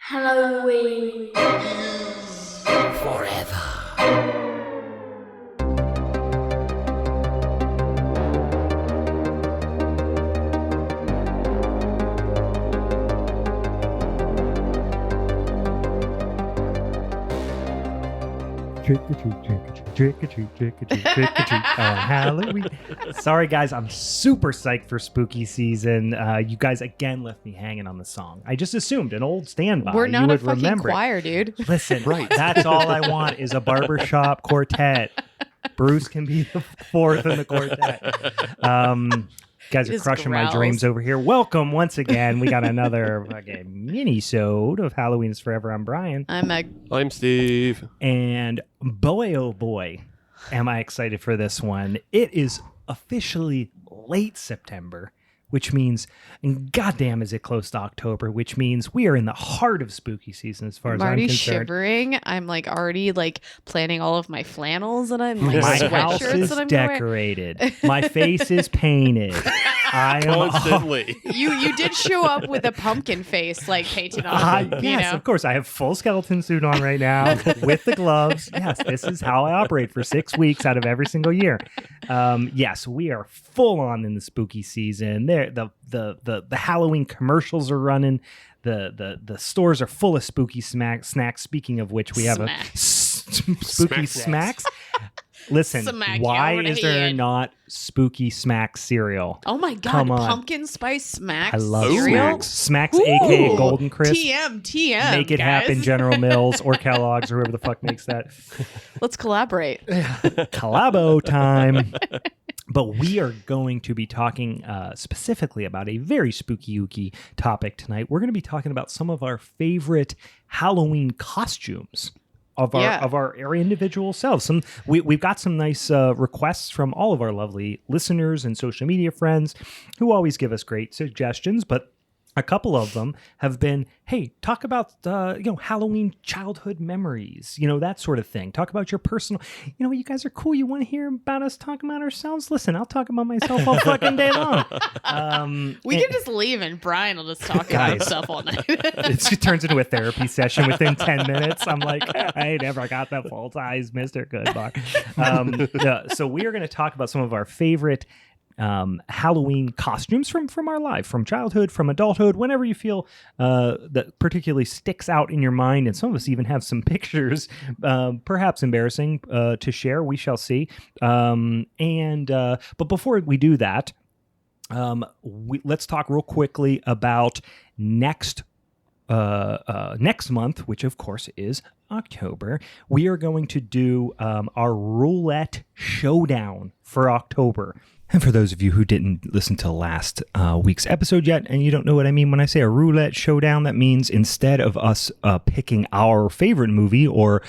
Halloween Forever. Trick or treat, trick or treat, trick or treat, trick or treat, trick or treat on Halloween. Sorry, guys, I'm super psyched for spooky season. You guys again left me hanging on the song. I just assumed an old standby. We're not you a would fucking remember choir, dude. Listen, right? That's all I want is a barbershop quartet. Bruce can be the fourth in the quartet. Guys are crushing my dreams over here. Welcome once again. We got another fucking Minisode of Halloween is Forever. I'm Brian. I'm Meg. I'm Steve. And boy, oh boy, am I excited for this one. It is officially late September, which means, and goddamn is it close to October, which means we are in the heart of spooky season as far as I'm already concerned. shivering. I'm already planning all of my flannels and I'm My house sweatshirts is that I'm decorated. My face is painted. I am Constantly. You did show up with a pumpkin face painted on. Yes, of course. I have full skeleton suit on right now with the gloves. Yes, this is how I operate for 6 weeks out of every single year. Yes, we are full on in the spooky season. There, the Halloween commercials are running. The stores are full of spooky snacks. Speaking of which, we have a spooky smacks. Listen, Smack why you over the is there head. not spooky Smacks cereal? Oh my god, Come on. pumpkin spice smacks. I love cereal? Smacks, aka Ooh, Golden Crisp. TM, Make it guys. happen, General Mills or Kellogg's or whoever the fuck makes that. Let's collaborate. Collabo time. But we are going to be talking specifically about a very spooky-ooky topic tonight. We're going to be talking about some of our favorite Halloween costumes of our individual selves. We've got some nice requests from all of our lovely listeners and social media friends who always give us great suggestions, but a couple of them have been, hey, talk about Halloween childhood memories, that sort of thing. Talk about your personal, you guys are cool. You want to hear about us talking about ourselves? Listen, I'll talk about myself all fucking day long. We can just leave and Brian will just talk about himself all night. It turns into a therapy session within 10 minutes. I'm like, I never got the full size Mr. Goodbar. So we are going to talk about some of our favorite Halloween costumes from our life, from childhood, from adulthood, whenever you feel that particularly sticks out in your mind. And some of us even have some pictures, perhaps embarrassing, to share. We shall see. But before we do that, let's talk real quickly about next month, which of course is October. We are going to do our roulette showdown for October. And for those of you who didn't listen to last week's episode yet, and you don't know what I mean when I say a roulette showdown, that means instead of us picking our favorite movie or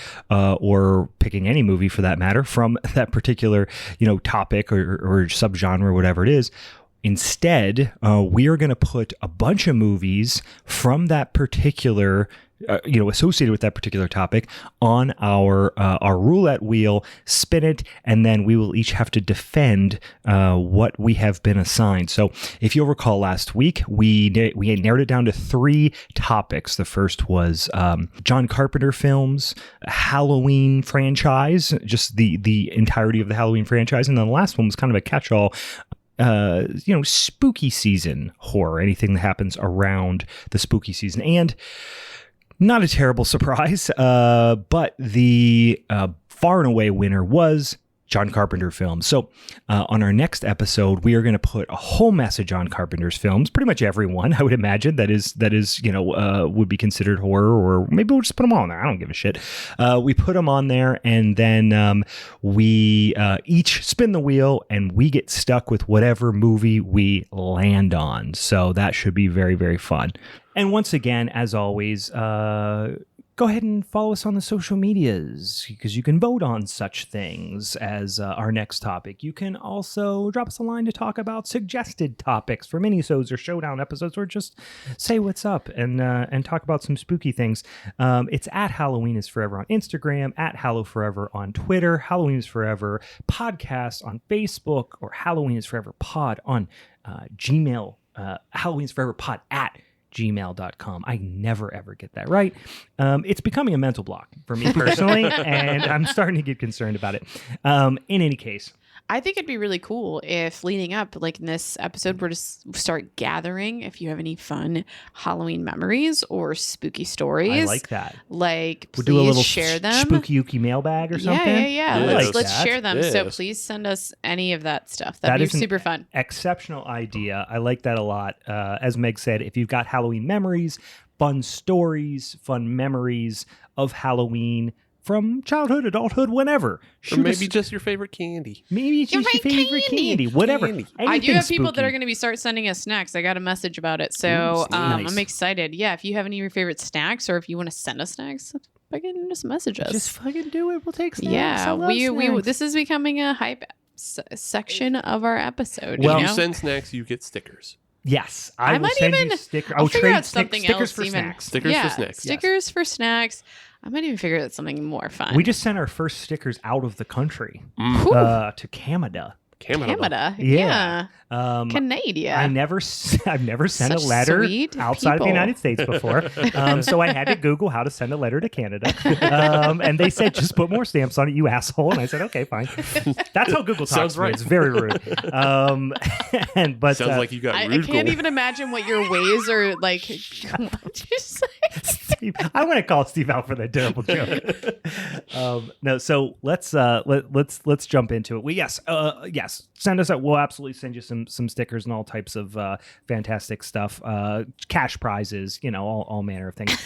picking any movie for that matter from that particular topic or subgenre, whatever it is, instead we are going to put a bunch of movies from that particular associated with that particular topic on our roulette wheel, spin it, and then we will each have to defend what we have been assigned. So if you'll recall last week, we narrowed it down to 3 topics. The first was John Carpenter films, Halloween franchise, just the entirety of the Halloween franchise. And then the last one was kind of a catch-all, spooky season horror, anything that happens around the spooky season. And not a terrible surprise, but the far and away winner was John Carpenter films. So on our next episode, we are going to put a whole mess of John Carpenter's films, pretty much everyone, I would imagine, that is would be considered horror, or maybe we'll just put them all on there. I don't give a shit. We put them on there, and then we each spin the wheel, and we get stuck with whatever movie we land on. So that should be very, very fun. And once again, as always, go ahead and follow us on the social medias, because you can vote on such things as our next topic. You can also drop us a line to talk about suggested topics for minisodes or showdown episodes, or just say what's up and talk about some spooky things. It's at Halloween is Forever on Instagram, at Hallow Forever on Twitter, Halloween is Forever podcast on Facebook, or Halloween is Forever pod on Gmail, Halloween is Forever pod at gmail.com. I never, ever get that right. It's becoming a mental block for me personally, and I'm starting to get concerned about it. In any case, I think it'd be really cool if leading up, like in this episode, we're to start gathering if you have any fun Halloween memories or spooky stories. I like that. Like, We'll please do a little share them. spooky ookie mailbag or something. Yeah. Yes. Let's that. share them. So Yes. please send us any of that stuff. That That'd is be an super fun. Exceptional idea. I like that a lot. As Meg said, if you've got Halloween memories, fun stories, fun memories of Halloween from childhood, adulthood, whenever. Or shoot maybe us- just your favorite candy. maybe it's just your favorite favorite candy. candy, whatever. Candy. I do Anything have people that spooky. are going to be sending us snacks. I got a message about it. So Nice. I'm excited. Yeah, if you have any of your favorite snacks or if you want to send us snacks, fucking just message us. Just fucking do it. We'll take snacks. I yeah, love we snacks. this is becoming a hype section of our episode. Well- If you you know? send snacks, you get stickers. Yes, I will might send you even- stickers. I'll figure out stickers something else for even. snacks. Stickers for snacks. Stickers for snacks. I might even figure out something more fun. We just sent our first stickers out of the country Whew. to Canada. Canada. Yeah. Yeah. Canada. I've never sent a Such letter sweet outside of the people. United States before, so I had to Google how to send a letter to Canada, and they said just put more stamps on it, you asshole. And I said okay, fine. That's how Google talks. Sounds to me. right. It's very rude. But Sounds like you got I rude. can't even imagine what your ways are like. What'd you say? Steve, I want to call Steve out for that terrible joke. No, so let's jump into it. Yes, send us out. We'll absolutely send you some stickers and all types of fantastic stuff, cash prizes, all manner of things.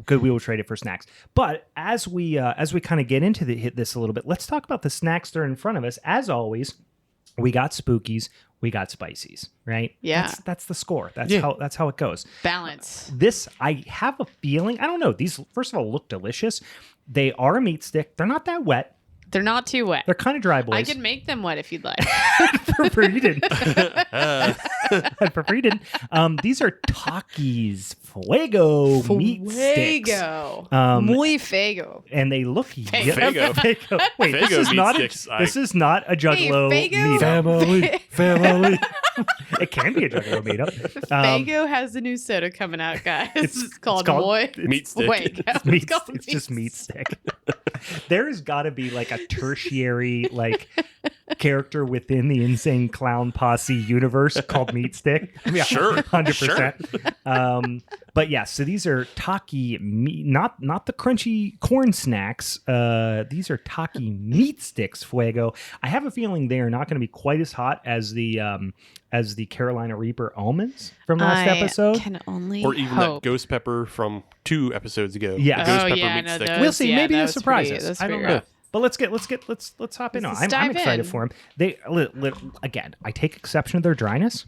Good, we will trade it for snacks. But as we kind of get into this a little bit, let's talk about the snacks that are in front of us. As always, we got spookies, we got spicies, right? Yeah. That's the score. That's how it goes. Balance. This, I have a feeling, I don't know, these, first of all, look delicious. They are a meat stick. They're not that wet. They're not too wet. They're kind of dry boys. I can make them wet if you'd like. I'd prefer you didn't. I'd prefer you didn't. These are Takis Fuego meat sticks. Fuego. Muy fuego. And they look Fago. Fago. Wait, Fago this is meat not sticks. this is not a Juggalo Hey, Fago. meetup. Family. It can be a Juggalo meetup. Fago has a new soda coming out, guys. It's called Muy Meat stick. Fuego. It's just meat stick. There's got to be like a tertiary character within the Insane Clown Posse universe called Meat Stick. I mean, Sure, 100%. But yeah, so these are Taki meat, not the crunchy corn snacks. These are Taki meat sticks, Fuego. I have a feeling they are not going to be quite as hot as the Carolina Reaper almonds from last episode. I can only Or even hope. that ghost pepper from 2 episodes ago. Yeah. Ghost Oh, pepper yeah, meat no, stick. those- We'll see. yeah, Maybe that they was surprise pretty- us. that's I don't pretty know. rough. But let's hop in. Let's I'm dive excited in. for them. They again. I take exception to their dryness.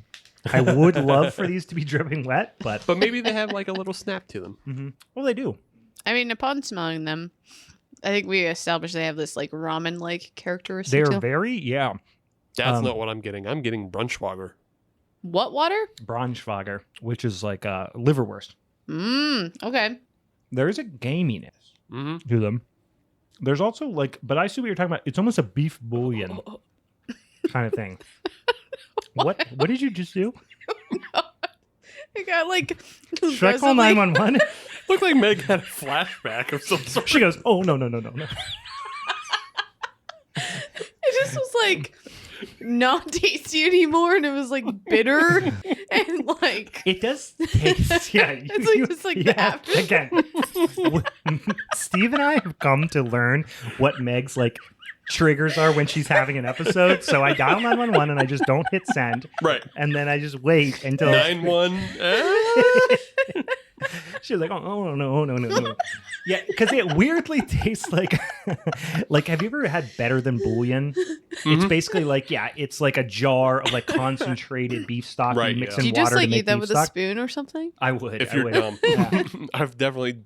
I would love for these to be dripping wet, but But maybe they have like a little snap to them. well, they do. I mean, upon smelling them, I think we established they have this like ramen-like characteristic. They're to them. very That's not what I'm getting. I'm getting Brunschwager. What water? Braunschweiger, which is like liverwurst. Okay. There is a gaminess Mm-hmm. to them. There's also but I see what you're talking about. It's almost a beef bouillon kind of thing. What did you just do? I got like. Should I call 911? Looked like Meg had a flashback of some sort. She goes, "Oh no." It just was like not tasty anymore, and it was like bitter and like. It does taste, yeah. It's like just like that. Again, Steve and I have come to learn what Meg's triggers are when she's having an episode. So I dial 911 and I just don't hit send. Right. And then I just wait until 9-1. she's like, oh no. Yeah, because it weirdly tastes like have you ever had better than bouillon? It's basically it's like a jar of concentrated beef stock Right, you mix yeah. in Do you water just to make eat that beef with stock. a spoon or something? I would. If I you're would. dumb. Yeah. I've definitely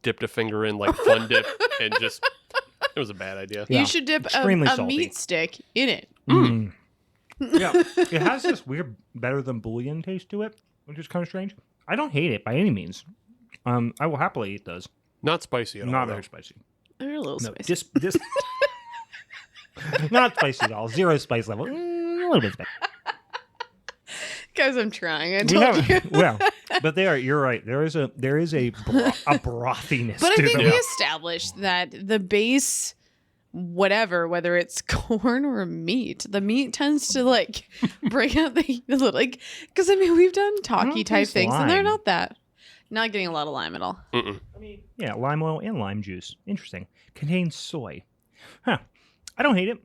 dipped a finger in Fun Dip and just it was a bad idea. Yeah. You should dip Extremely a salty. meat stick in it. Mm. Yeah, it has this weird better than bouillon taste to it, which is kind of strange. I don't hate it by any means. I will happily eat those. Not spicy at all. Not though. very spicy. They're a little No, spicy. just not spicy at all. 0 spice level. A little bit spicy. Guys, I'm trying. I We told you. have, well, But they are. You're right. There is a brothiness. But I to think them. we established that the base, whether it's corn or meat, the meat tends to like bring out the like. Because I mean, we've done talkie type taste things, and they're lime. not getting a lot of lime at all. Mm-mm. I mean, yeah, lime oil and lime juice. Interesting. Contains soy. Huh. I don't hate it.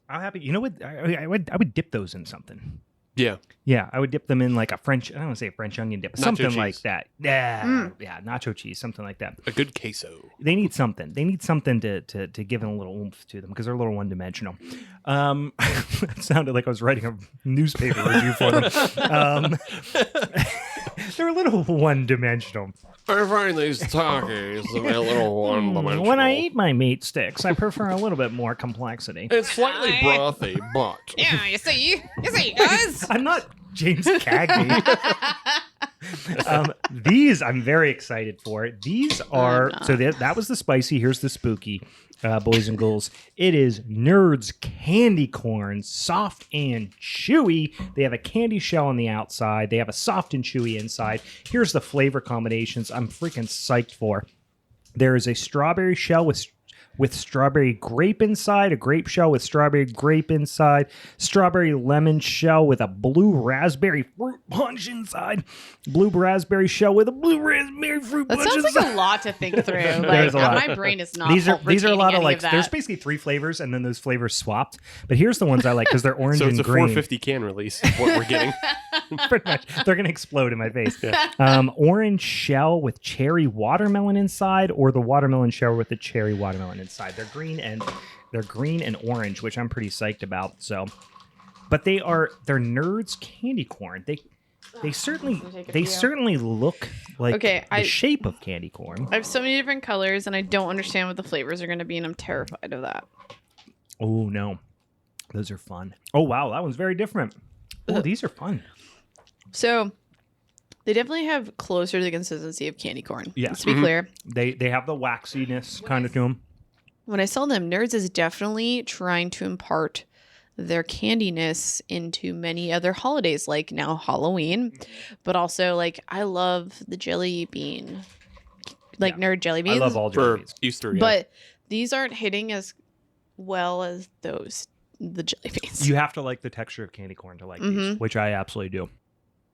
I'm happy. You know what? I would dip those in something. Yeah. Yeah, I would dip them in like a French. I don't want to say a French onion dip, but Nacho something cheese. like that. Yeah, yeah, nacho cheese, something like that. A good queso. They need something. They need something to give it a little oomph to them because they're a little one dimensional. It sounded like I was writing a newspaper review for them. They're a little one dimensional. I find these Takis to be a little one-dimensional. When I eat my meat sticks, I prefer a little bit more complexity. It's slightly brothy, but Yeah, you see, guys. I'm not James Cagney. These I'm very excited for. These are so that was the spicy. Here's the spooky, boys and ghouls. It is Nerds candy corn, soft and chewy. They have a candy shell on the outside. They have a soft and chewy inside. Here's the flavor combinations I'm freaking psyched for. There is a strawberry shell with strawberry grape inside, a grape shell with strawberry grape inside, strawberry lemon shell with a blue raspberry fruit punch inside, blue raspberry shell with a blue raspberry fruit That punch sounds inside. like a lot to think through. Like There's a lot. my brain is not. These are a retaining lot of any like. that. There's basically 3 flavors, and then those flavors swapped. But here's the ones I like because they're orange so it's and a green. 450 can release is what we're getting. Pretty much, they're gonna explode in my face. Yeah. Orange shell with cherry watermelon inside, or the watermelon shell with the cherry watermelon inside. They're green and orange, which I'm pretty psyched about. So, but they're Nerds candy corn. They certainly look like the shape of candy corn. I have so many different colors, and I don't understand what the flavors are going to be, and I'm terrified of that. Oh no, those are fun. Oh wow, that one's very different. Oh, these are fun. So they definitely have closer to the consistency of candy corn. Yeah. Let's be clear. They have the waxiness kind of to them. When I saw them, Nerds is definitely trying to impart their candiness into many other holidays, like now Halloween, but also like I love the jelly bean, like Nerd jelly beans. I love all jelly For beans. Easter, yeah. But these aren't hitting as well as the jelly beans. You have to like the texture of candy corn to like these, which I absolutely do.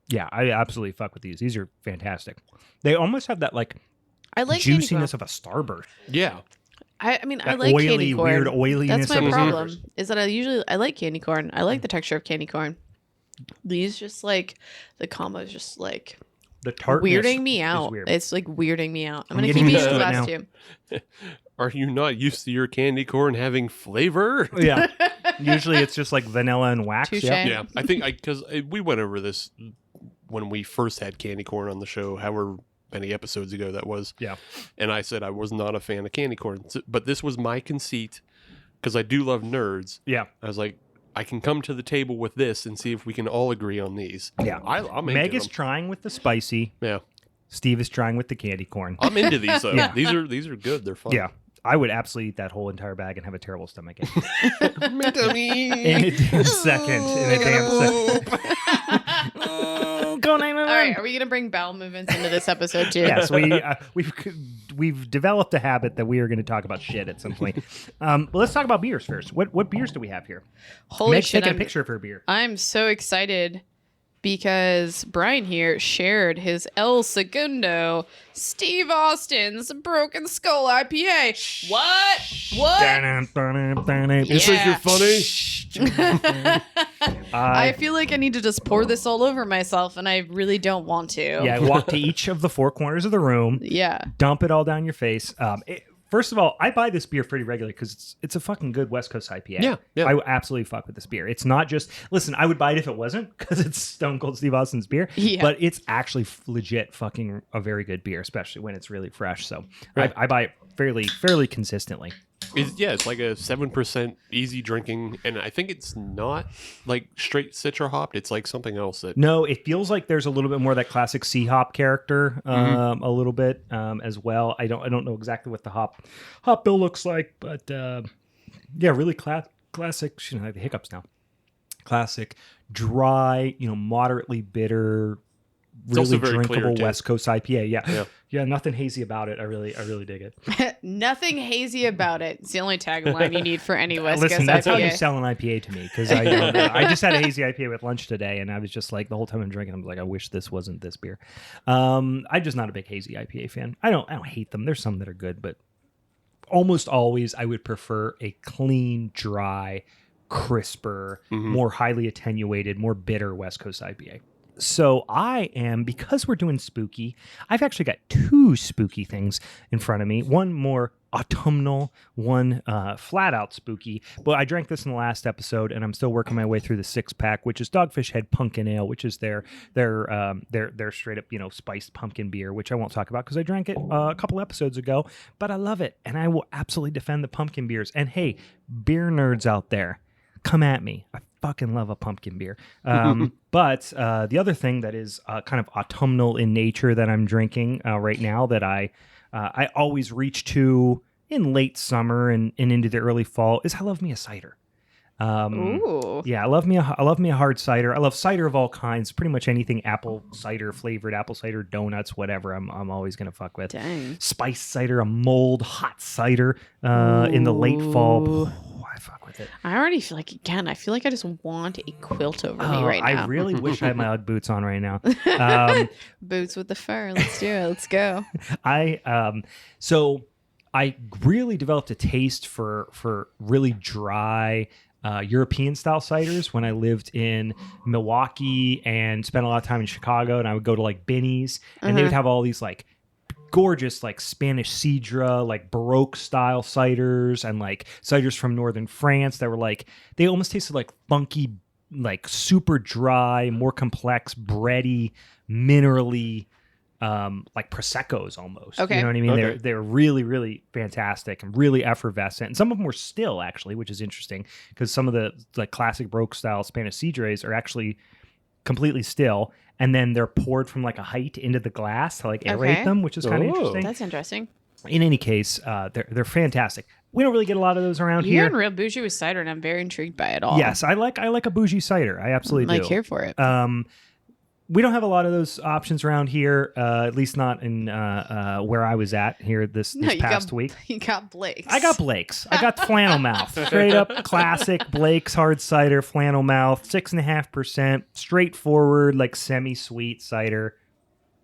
Yeah, I absolutely fuck with these. These are fantastic. They almost have that like I like juiciness of a Starburst. Yeah. I mean, I That like oily, candy corn. weird oiliness That's my of a problem. Starburst. Is that I like candy corn. I like the texture of candy corn. These just like the combo is just like The tartness weirding me is out. weird. It's like weirding me out. I'm I'm gonna getting keep used eating to the it last now. two. Are you not used to your candy corn having flavor? Yeah. Usually it's just like vanilla and wax. Touche. Yep. Yeah. I think because we went over this when we first had candy corn on the show, however many episodes ago that was. Yeah. And I said I was not a fan of candy corn. But this was my conceit because I do love Nerds. Yeah. I was like, I can come to the table with this and see if we can all agree on these. Yeah. I'm into Meg is them. trying with the spicy. Yeah. Steve is trying with the candy corn. I'm into these though. Yeah. These are good. They're fun. Yeah. I would absolutely eat that whole entire bag and have a terrible stomach ache. Me. in a damn second. In a damn second. Go 911. All right, are we gonna bring bowel movements into this episode too? Yes, we've developed a habit that we are going to talk about shit at some point. But let's talk about beers first. What beers do we have here? Holy Meg's shit! taking a picture of her beer. I'm so excited because Brian here shared his El Segundo Steve Austin's Broken Skull IPA. What? You think you're funny? I feel like I need to just pour this all over myself, and I really don't want to. Yeah, walk to each of the 4 corners of the room, Yeah. dump it all down your face. First of all, I buy this beer pretty regularly because it's a fucking good West Coast IPA. Yeah. I absolutely fuck with this beer. It's not just, listen, I would buy it if it wasn't because it's Stone Cold Steve Austin's beer. Yeah. But it's actually legit fucking a very good beer, especially when it's really fresh. So Right. I buy it fairly consistently. It's like a 7% easy drinking, and I think it's not like straight citra hopped. It's like something else that. No, it feels like there's a little bit more of that classic C hop character, a little bit as well. I don't know exactly what the hop bill looks like, but yeah, really classic. I have the hiccups now. Classic, dry, moderately bitter, also really very clear, drinkable too. West Coast IPA. Yeah. Yeah, nothing hazy about it. I really dig it. Nothing hazy about it. It's the only tagline you need for any West Listen, Coast that's how you IPA. sell an IPA to me, because I don't know. I just had a hazy IPA with lunch today, and I was just like, the whole time I'm drinking, I'm like, I wish this wasn't this beer. I'm just not a big hazy IPA fan. I don't hate them. There's some that are good, but almost always I would prefer a clean, dry, crisper, more highly attenuated, more bitter West Coast IPA. So because we're doing spooky, I've actually got two spooky things in front of me. One more autumnal, one flat out spooky. But I drank this in the last episode, and I'm still working my way through the 6-pack, which is Dogfish Head Pumpkin Ale, which is their straight up spiced pumpkin beer, which I won't talk about because I drank it a couple episodes ago. But I love it, and I will absolutely defend the pumpkin beers. And hey, beer nerds out there, come at me. I fucking love a pumpkin beer. But the other thing that is kind of autumnal in nature that I'm drinking right now that I always reach to in late summer and into the early fall is I love me a cider. Ooh. Yeah, I love me a hard cider. I love cider of all kinds. Pretty much anything apple cider flavored, apple cider donuts, whatever. I'm always gonna fuck with. Dang. Spiced cider, a mulled hot cider in the late fall. I fuck with it. I already feel like, again, I feel like I just want a quilt over me right now. I really wish I had my Ugg boots on right now. Boots with the fur. Let's do it. Let's go. So I really developed a taste for really dry European style ciders when I lived in Milwaukee and spent a lot of time in Chicago. And I would go to like Binny's, and they would have all these like gorgeous like Spanish Cidra, like Baroque style ciders, and like ciders from northern France that were like, they almost tasted like funky, like super dry, more complex, bready, minerally, like Prosecco's almost. Okay. You know what I mean? Okay. They're really, really fantastic and really effervescent. And some of them were still, actually, which is interesting because some of the like classic Baroque style Spanish Cidres are actually completely still, and then they're poured from like a height into the glass to like aerate Okay. them, which is kind of Oh. interesting. That's interesting. In any case, they're fantastic. We don't really get a lot of those around You're here. in real bougie with cider, and I'm very intrigued by it all. Yes, I like a bougie cider. I absolutely I'm do. like here for it. We don't have a lot of those options around here, at least not in where I was at here this past week. You got Blake's. I got Blake's. I got Flannel Mouth. Straight up classic Blake's hard cider, Flannel Mouth, 6.5%, straightforward, like semi-sweet cider.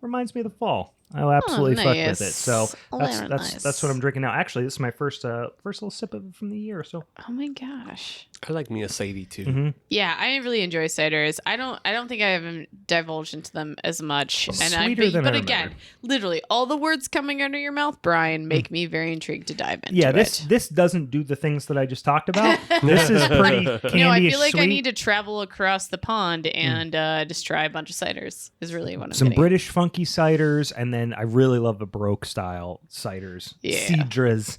Reminds me of the fall. I'll absolutely fuck with it. So Very that's what I'm drinking now. Actually, this is my first little sip of it from the year. So Oh my gosh. I like me a Sadie too. Mm-hmm. Yeah, I really enjoy ciders. I don't think I haven't divulged into them as much. Sweeter than I but remember. again, literally all the words coming out of your mouth, Brian, make me very intrigued to dive into yeah, it. this doesn't do the things that I just talked about. This is pretty candy. No, I feel like I sweet. need to travel across the pond and just try a bunch of ciders. Is really what I'm Some getting. British funky ciders, and then I really love the Baroque style ciders. Yeah. Cidras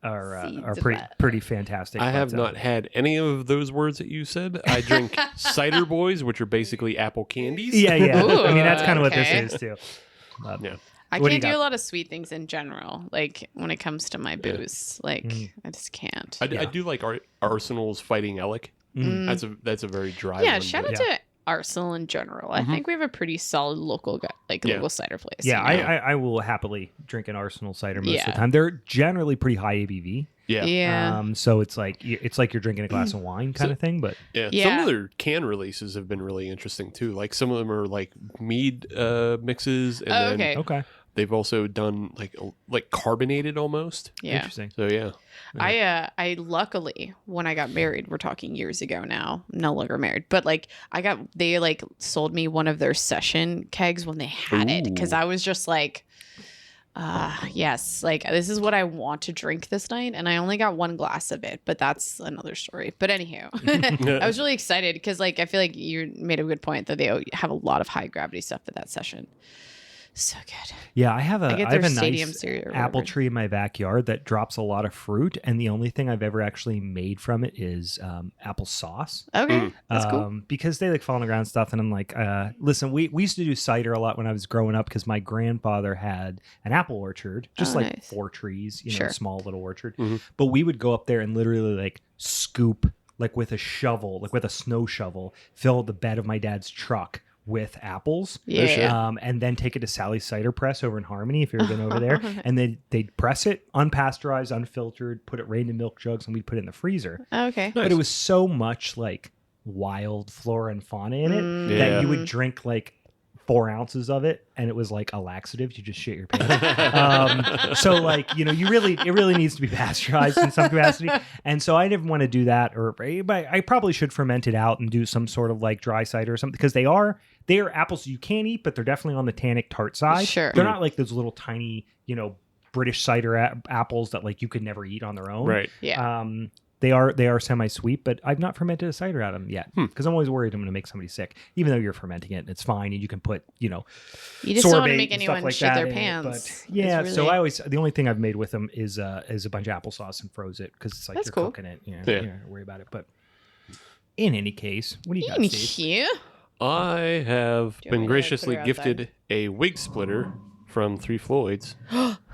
are pretty fantastic. I have But, not had any of those words that you said. I drink cider boys, which are basically apple candies. Yeah. Ooh, I mean, that's kind of what okay. this is too. Yeah. I What do can't you do got? a lot of sweet things in general. Like when it comes to my booze, like I just can't. I do like Arsenal's Fighting Elec. That's a very dry Yeah, one. shout but- out to Arsenal in general. I think we have a pretty solid local Yeah. local cider place. Yeah, you know? I will happily drink an Arsenal cider most of Yeah. the time. They're generally pretty high ABV. Yeah. yeah. So it's like you're drinking a glass of wine kind of thing. But Yeah. Yeah. Some of their can releases have been really interesting too. Like some of them are like mead mixes, and then okay. okay, they've also done like carbonated almost. Yeah. interesting. So yeah. I luckily when I got married, we're talking years ago now, no longer married, but like they like sold me one of their session kegs when they had it because Ooh. I was just like, yes, like this is what I want to drink this night, and I only got one glass of it, but that's another story. But anyhow, I was really excited because like I feel like you made a good point that they have a lot of high gravity stuff at that session. So good. Yeah, I have I get I have their a stadium nice cereal or apple whatever. tree in my backyard that drops a lot of fruit, and the only thing I've ever actually made from it is apple sauce. Okay, that's cool. Because they like fall on the ground and stuff, and I'm like, listen, we used to do cider a lot when I was growing up because my grandfather had an apple orchard, just Oh, like nice. 4 trees, Sure. a small little orchard. Mhm. But we would go up there and literally like scoop like with a shovel, like with a snow shovel, fill the bed of my dad's truck with apples. Yeah. And then take it to Sally's Cider Press over in Harmony if you've ever been over there. And then they'd press it, unpasteurized, unfiltered, put it right into milk jugs, and we'd put it in the freezer. Okay. But it was so much like wild flora and fauna in it that you would drink like 4 ounces of it, and it was like a laxative. You just shit your pants. So like, you know, it really needs to be pasteurized in some capacity. And so I didn't want to do that, but I probably should ferment it out and do some sort of like dry cider or something, because they are apples you can eat, but they're definitely on the tannic tart side. Sure. They're not like those little tiny, you know, British cider apples that like you could never eat on their own. Right. Yeah. They are semi-sweet, but I've not fermented a cider out of them yet because I'm always worried I'm going to make somebody sick. Even though you're fermenting it, it's fine, and you can put, you know, You just don't want to sorbate make and stuff anyone like shit that their in it, pants. but yeah, It's so really- the only thing I've made with them is a bunch of applesauce and froze it because it's like That's you're cool. cooking it. You know, Yeah. you don't have to worry about it. But in any case, what do you got, Thank Steve? you. I have Do you want me been to graciously put her outside? gifted a wig splitter from Three Floyds.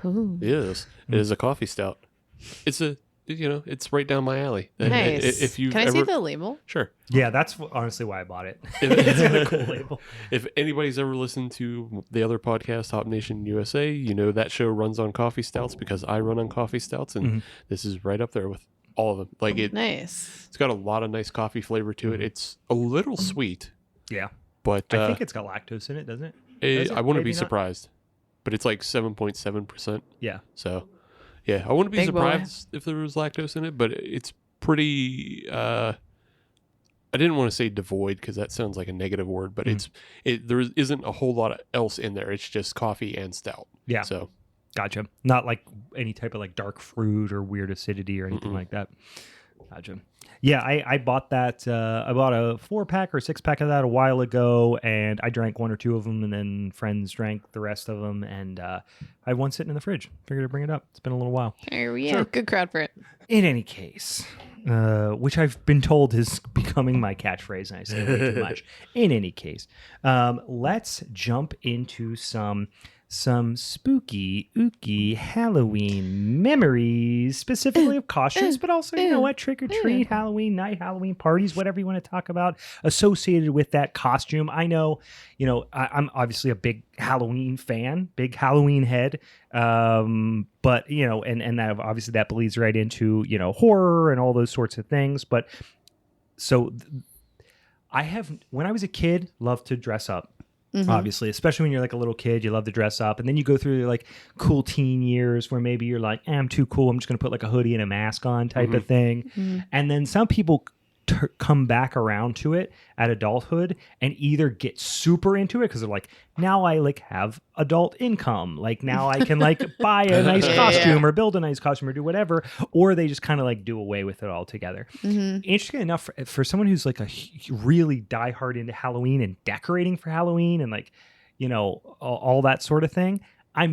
Ooh. Yes, it is a coffee stout. It's it's right down my alley. Nice. If you Can I see the label? sure. Yeah, that's honestly why I bought it. If- It's got a cool label. If anybody's ever listened to the other podcast, Hop Nation USA, you know that show runs on coffee stouts because I run on coffee stouts, and this is right up there with all of them. Like Nice. it's got a lot of nice coffee flavor to it. It's a little sweet, Yeah, but I think it's got lactose in it, doesn't it? Does it? I wouldn't Maybe be not. surprised. But it's like 7.7%. Yeah. So, yeah, I wouldn't be Big boy. surprised if there was lactose in it, but it's pretty. I didn't want to say devoid because that sounds like a negative word, but there isn't a whole lot else in there. It's just coffee and stout. Yeah. So, Gotcha. Not like any type of like dark fruit or weird acidity or anything like that. Gotcha. Yeah, I bought that. I bought a 4-pack or 6-pack of that a while ago, and I drank 1 or 2 of them, and then friends drank the rest of them, and I had one sitting in the fridge. Figured I'd bring it up. It's been a little while. Yeah, good crowd for it. In any case, which I've been told is becoming my catchphrase, and I say way too much. In any case, let's jump into some spooky, ooky Halloween memories, specifically of costumes, but also, you know what, trick or treat, Halloween night, Halloween parties, whatever you want to talk about associated with that costume. I know, you know, I'm obviously a big Halloween fan, big Halloween head. But, you know, and that obviously that bleeds right into, you know, horror and all those sorts of things. But so when I was a kid, loved to dress up. Obviously, especially when you're like a little kid, you love to dress up, and then you go through your like cool teen years where maybe you're like, I'm too cool, I'm just gonna put like a hoodie and a mask on type of thing. And then some people come back around to it at adulthood and either get super into it because they're like, now I like have adult income, like now I can like buy a nice costume or build a nice costume or do whatever, or they just kind of like do away with it altogether. Interesting enough, for someone who's like a really diehard into Halloween and decorating for Halloween and like, you know, all that sort of thing, I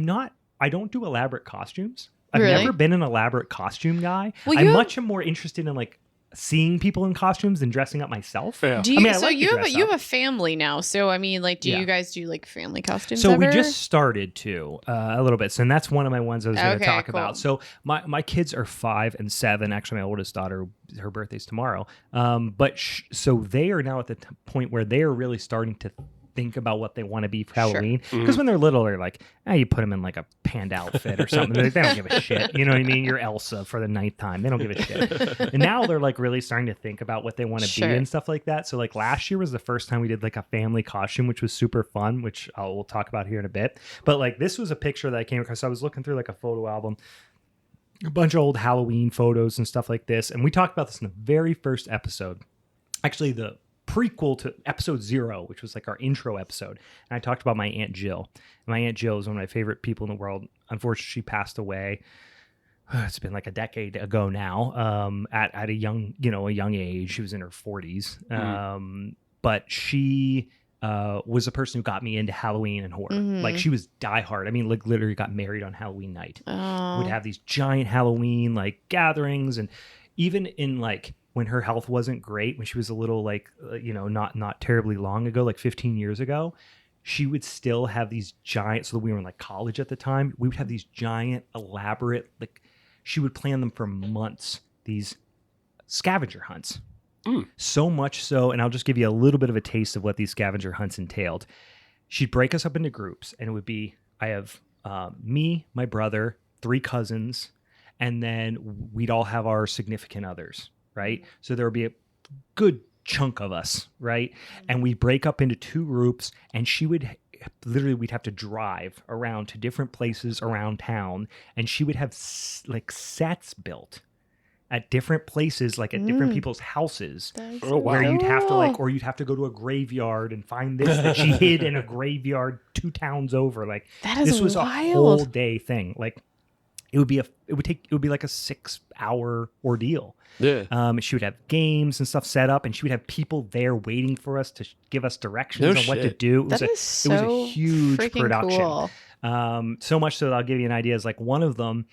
don't do elaborate costumes. I've Really? never been an elaborate costume guy. Well, I'm you- much more interested in like seeing people in costumes than dressing up myself. yeah. Do you? I mean, I So like to you have dress you up. have a family now. So I mean, like, do Yeah. you guys do like family costumes? So we ever? just started to a little bit. So and that's one of my ones I was going to Okay, talk cool. about. So my kids are 5 and 7. Actually, my oldest daughter, her birthday's tomorrow. But so they are now at the point where they are really starting to think about what they want to be for Halloween. Because when they're little, they're like, you put them in like a panda outfit or something. They don't give a shit. You know what I mean? You're Elsa for the 9th time. They don't give a shit. And now they're like really starting to think about what they want to Sure. be and stuff like that. So like last year was the first time we did like a family costume, which was super fun, which we'll talk about here in a bit. But like this was a picture that I came across. I was looking through like a photo album, a bunch of old Halloween photos and stuff like this. And we talked about this in the very first episode. Actually, the prequel to episode 0, which was like our intro episode. And I talked about my Aunt Jill. My Aunt Jill is one of my favorite people in the world. Unfortunately, she passed away. It's been like a decade ago now. At a young age. She was in her 40s. But she was a person who got me into Halloween and horror. Like she was diehard. I mean, like literally got married on Halloween night. Oh. Would have these giant Halloween like gatherings, and even in like when her health wasn't great, when she was a little like not terribly long ago, like 15 years ago, she would still have these giant. So we were in like college at the time. We would have these giant, elaborate, like she would plan them for months. These scavenger hunts. So much so, and I'll just give you a little bit of a taste of what these scavenger hunts entailed. She'd break us up into groups, and it would be, I have me, my brother, 3 cousins, and then we'd all have our significant others, right? So there would be a good chunk of us, right? And we'd break up into 2 groups, and she would literally, we'd have to drive around to different places around town, and she would have like sets built at different places, like at different people's houses, where you'd have to or you'd have to go to a graveyard and find this that she hid in a graveyard 2 towns over. Like this was wild. a whole day thing. Like it would be like a 6-hour ordeal. Yeah. She would have games and stuff set up, and she would have people there waiting for us to give us directions on what to do. It was a huge production. Cool. So much so that I'll give you an idea. Is like one of them,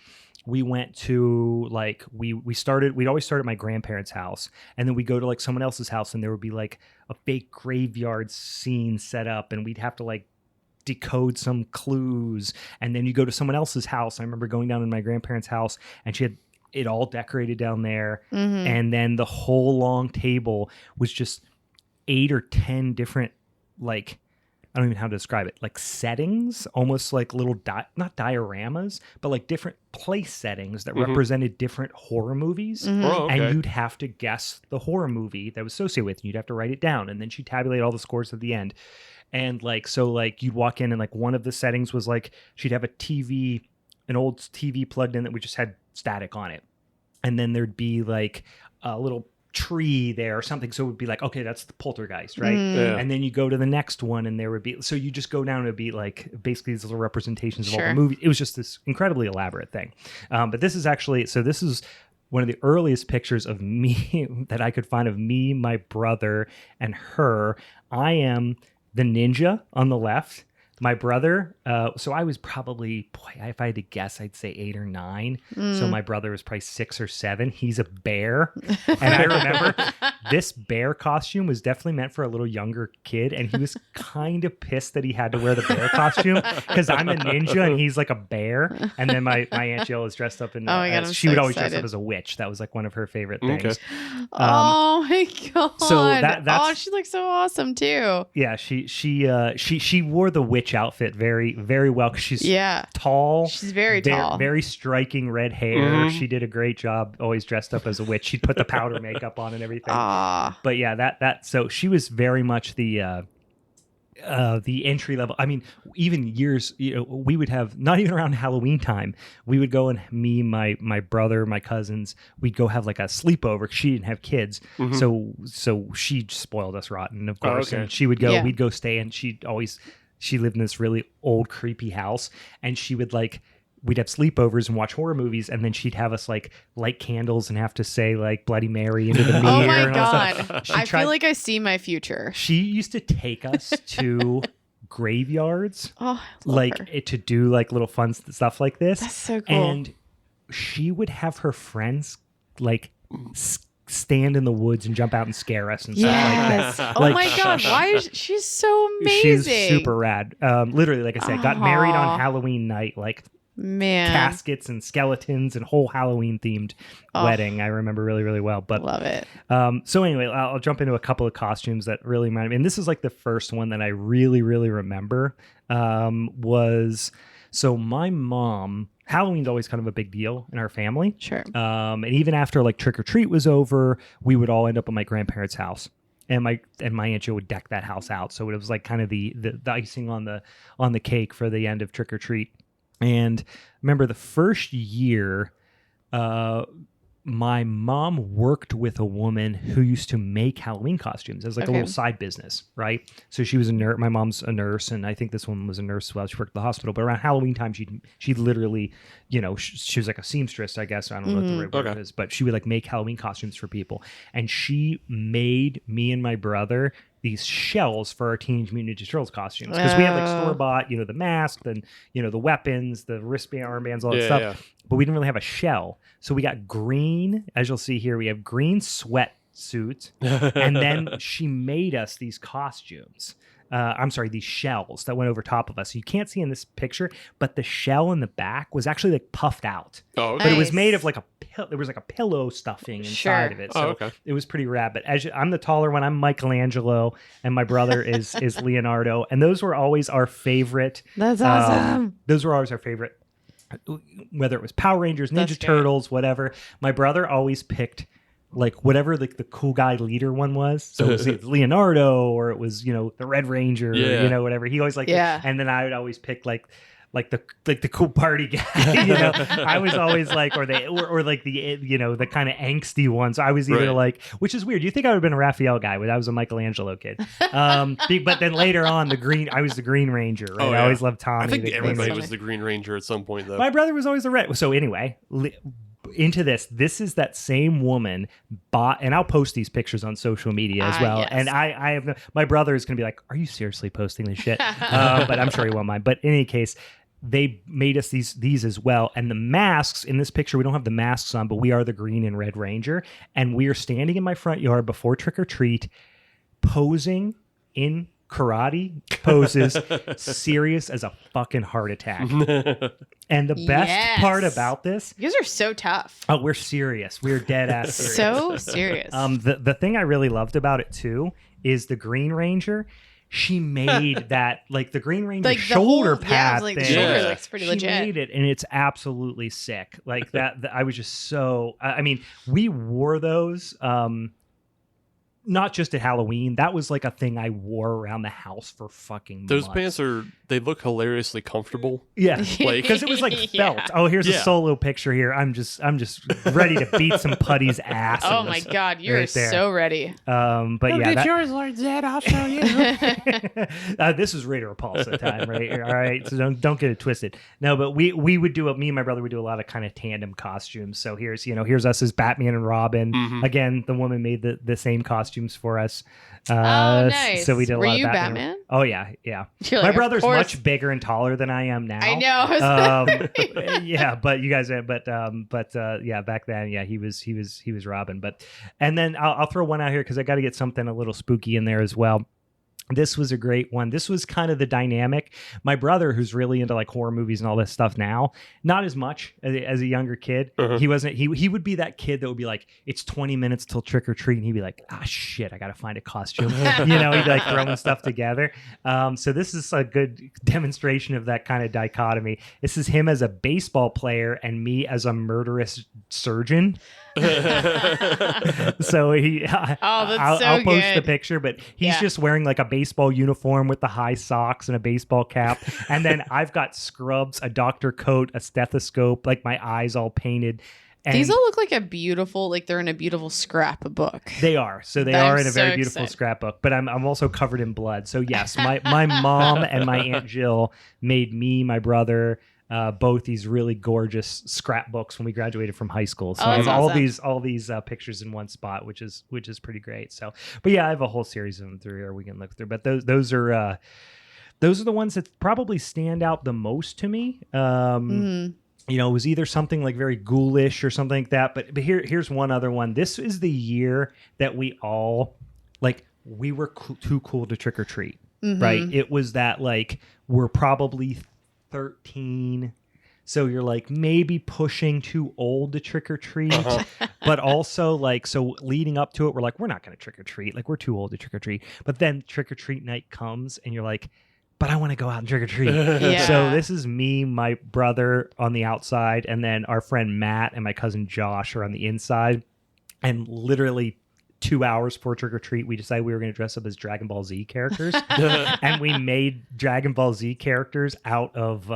we went to like we'd always start at my grandparents' house, and then we go to like someone else's house, and there would be like a fake graveyard scene set up, and we'd have to like decode some clues, and then you go to someone else's house. I remember going down to my grandparents' house, and she had it all decorated down there, and then the whole long table was just 8 or 10 different, like, I don't even know how to describe it, like settings, almost like little not dioramas, but like different place settings that represented different horror movies. Oh, okay. And you'd have to guess the horror movie that was associated with, and you'd have to write it down, and then she'd tabulate all the scores at the end. And like, so like you'd walk in, and like one of the settings was like she'd have an old TV plugged in that we just had static on it, and then there'd be like a little tree there or something, so it would be like, okay, that's the poltergeist, right? Yeah. And then you go to the next one, and there would be, so you just go down, and it'd be like basically these little representations of all the movies. It was just this incredibly elaborate thing. But this is actually, so this is one of the earliest pictures of me that I could find of me, my brother, and her. I am the ninja on the left. My brother, so I was probably, if I had to guess, I'd say 8 or 9. So my brother was probably 6 or 7. He's a bear. And I remember this bear costume was definitely meant for a little younger kid. And he was kind of pissed that he had to wear the bear costume because I'm a ninja and he's like a bear. And then my Aunt Jill is dressed up in, she would always dress up as a witch. That was like one of her favorite things. Okay. Oh my God. So that's, she looks so awesome too. Yeah, she wore the witch outfit very, very well because she's tall. She's very tall. Very striking red hair. She did a great job, always dressed up as a witch. She'd put the powder makeup on and everything. But yeah, so she was very much the entry level. I mean, even years, we would have, not even around Halloween time, we would go, and me, my brother, my cousins, we'd go have like a sleepover. She didn't have kids. So she spoiled us rotten, of course. And she would go, we'd go stay, and she lived in this really old, creepy house, and she would like, we'd have sleepovers and watch horror movies, and then she'd have us like light candles and have to say like Bloody Mary into the mirror. Oh my and all God. I feel like I see my future. She used to take us to graveyards, to do like little fun stuff like this. That's so cool. And she would have her friends like stand in the woods and jump out and scare us and stuff like that. Oh my God, why is she's so amazing? She's super rad. Literally, like I said, got married on Halloween night, like caskets and skeletons and whole Halloween themed wedding. I remember really, really well. But love it. So anyway, I'll jump into a couple of costumes that really remind me. And this is like the first one that I really, really remember. So my mom, Halloween's always kind of a big deal in our family. Sure. And even after like trick or treat was over, we would all end up at my grandparents' house. And my Aunt Jill would deck that house out. So it was like kind of the icing on the cake for the end of trick or treat. And remember the first year, my mom worked with a woman who used to make Halloween costumes as like a little side business, right? So she was a nurse. My mom's a nurse, and I think this woman was a nurse as well. She worked at the hospital, but around Halloween time, she literally, she was like a seamstress, I guess. I don't know what the right word is, but she would like make Halloween costumes for people. And she made me and my brother these shells for our Teenage Mutant Ninja Turtles costumes, because we had like store-bought, the mask, and the weapons, the wristband, armbands, all that stuff. Yeah. But we didn't really have a shell. So we got green, as you'll see here, we have green sweatsuits. And then she made us these costumes. I'm sorry, these shells that went over top of us. You can't see in this picture, but the shell in the back was actually like puffed out. Oh, okay. But it was Nice. made of like there was like a pillow stuffing inside Sure. of it. Oh, So okay. it was pretty rad. But I'm the taller one. I'm Michelangelo, and my brother is Leonardo. And those were always our favorite. That's awesome. Those were always our favorite. Whether it was Power Rangers, Ninja That's great. Turtles, whatever. My brother always picked like whatever the cool guy leader one was. So it was either Leonardo or it was, the Red Ranger, Yeah. or, whatever. He always liked Yeah. it. And then I would always pick like the cool party guy, I was always like, or like the the kind of angsty ones. I was either Right. like, which is weird. You think I would have been a Raphael guy, but I was a Michelangelo kid. But then later on, I was the Green Ranger. Right? Oh, I yeah. always loved Tommy. I think the Green everybody Ranger. was the Green Ranger at some point, though. My brother was always the red. So anyway, into this is that same woman bought, and I'll post these pictures on social media as well. Yes. And I have my brother is going to be like, "Are you seriously posting this shit?" But I'm sure he won't mind. But in any case, they made us these as well. And the masks in this picture, we don't have the masks on, but we are the Green and Red Ranger, and we are standing in my front yard before trick or treat, posing in karate poses, serious as a fucking heart attack. And the best Yes. part about this, You guys are so tough. oh, we're serious. We're dead ass serious. So serious. The thing I really loved about it too is the Green Ranger. She made that like the Green Ranger like the shoulder whole, pad like the thing. shoulder Yeah. looks pretty She legit. made it, and it's absolutely sick. Like that. I was just so. I mean, we wore those. Not just at Halloween. That was like a thing I wore around the house for fucking Those months. pants they look hilariously comfortable. Yeah, Like- because it was like Yeah. felt. Oh, here's a Yeah. solo picture here. I'm just ready to beat some putty's ass. Oh in my this. god, you're right there. so ready. But yeah, that, yours, Lord Zed. I'll show you. this is Raider Repulsa time, right? All right, so don't get it twisted. No, but me and my brother would do a lot of kind of tandem costumes. So here's us as Batman and Robin. Mhm. Again, the woman made the same costumes for us. Oh, nice. So we did a Were lot you of Batman? Oh yeah. You're My like, of brother's course. much bigger and taller than I am now. I know. Yeah, but you guys, yeah, back then, yeah, he was Robin. But and then I'll throw one out here because I got to get something a little spooky in there as well. This was a great one. This was kind of the dynamic. My brother, who's really into like horror movies and all this stuff now, not as much as a younger kid. Uh-huh. He wasn't. He would be that kid that would be like, "It's 20 minutes till trick or treat," and he'd be like, "Ah, shit, I gotta find a costume." He'd be like throwing stuff together. So this is a good demonstration of that kind of dichotomy. This is him as a baseball player and me as a murderous surgeon. So I'll post the good. picture, but he's Yeah. just wearing like a baseball uniform with the high socks and a baseball cap, and then I've got scrubs, a doctor coat, a stethoscope, like my eyes all painted. And These all look like a beautiful, like they're in a beautiful scrapbook. they are. So they I'm are in a very so beautiful excited. scrapbook, but I'm also covered in blood. So yes, my mom and my Aunt Jill made me, my brother, both these really gorgeous scrapbooks when we graduated from high school. So Oh, I have that's awesome. all these pictures in one spot, which is pretty great. So, but yeah, I have a whole series of them through here we can look through. But those are the ones that probably stand out the most to me. Mhm. It was either something like very ghoulish or something like that. But here's one other one. This is the year that we all we were too cool to trick or treat, Mhm. right? It was that we're probably 13. So you're maybe pushing too old to trick or treat, but also so leading up to it, we're we're not going to trick or treat. We're too old to trick or treat. But then trick or treat night comes and you're but I want to go out and trick or treat. Yeah. So this is me, my brother on the outside, and then our friend Matt and my cousin Josh are on the inside. And literally 2 hours before trick or treat, we decided we were going to dress up as Dragon Ball Z characters, and we made Dragon Ball Z characters out of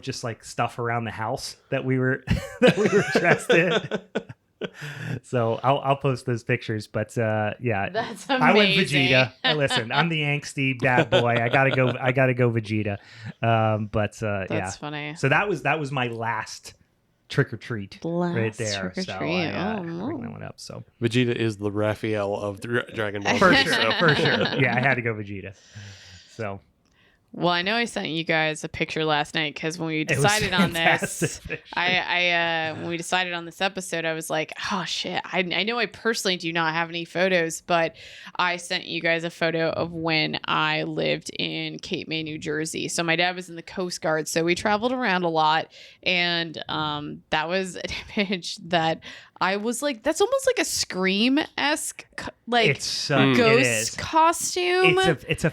just stuff around the house that we were dressed in. So I'll post those pictures, but yeah, That's amazing. I went Vegeta. Listen, I'm the angsty bad boy. I gotta go Vegeta. That's Yeah. funny. So that was my last trick or treat right Last there. trick or So treat. I Oh, bring no. that one up. So Vegeta is the Raphael of Dragon Ball. for Z, sure, so. for sure. Yeah, I had to go Vegeta. So Well, I know I sent you guys a picture last night because when we It was decided on this, fantastic. when we decided on this episode, I was like, oh shit. I know I personally do not have any photos, but I sent you guys a photo of when I lived in Cape May, New Jersey. So my dad was in the Coast Guard, so we traveled around a lot, and that was an image that I was like, that's almost like a Scream-esque like It's it is. ghost costume. It's a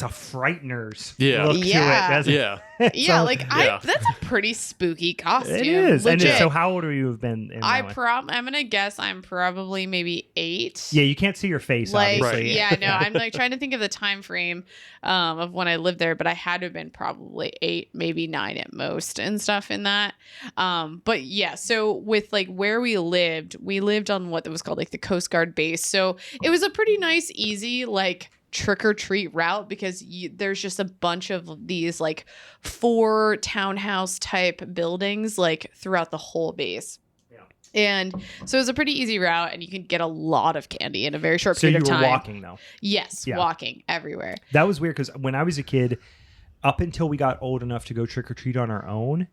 frighteners Yeah. look Yeah. to it, doesn't Yeah. it? Yeah, So- like Yeah. that's a pretty spooky costume. it is. Legit. And so how old would you have been in that one? I'm gonna guess I'm probably maybe 8. Yeah, you can't see your face, Like obviously. yeah, no, I'm like trying to think of the time frame of when I lived there, but I had to have been probably 8, maybe 9 at most, and stuff in that. But yeah, so with like where we lived on what was called like the Coast Guard base, so it was a pretty nice, easy like trick or treat route because there's just a bunch of these like 4 townhouse type buildings like throughout the whole base. And so it was a pretty easy route, and you can get a lot of candy in a very short So you period were of time. walking though. Yes, Yeah. walking everywhere. That was weird because when I was a kid, up until we got old enough to go trick or treat on our own,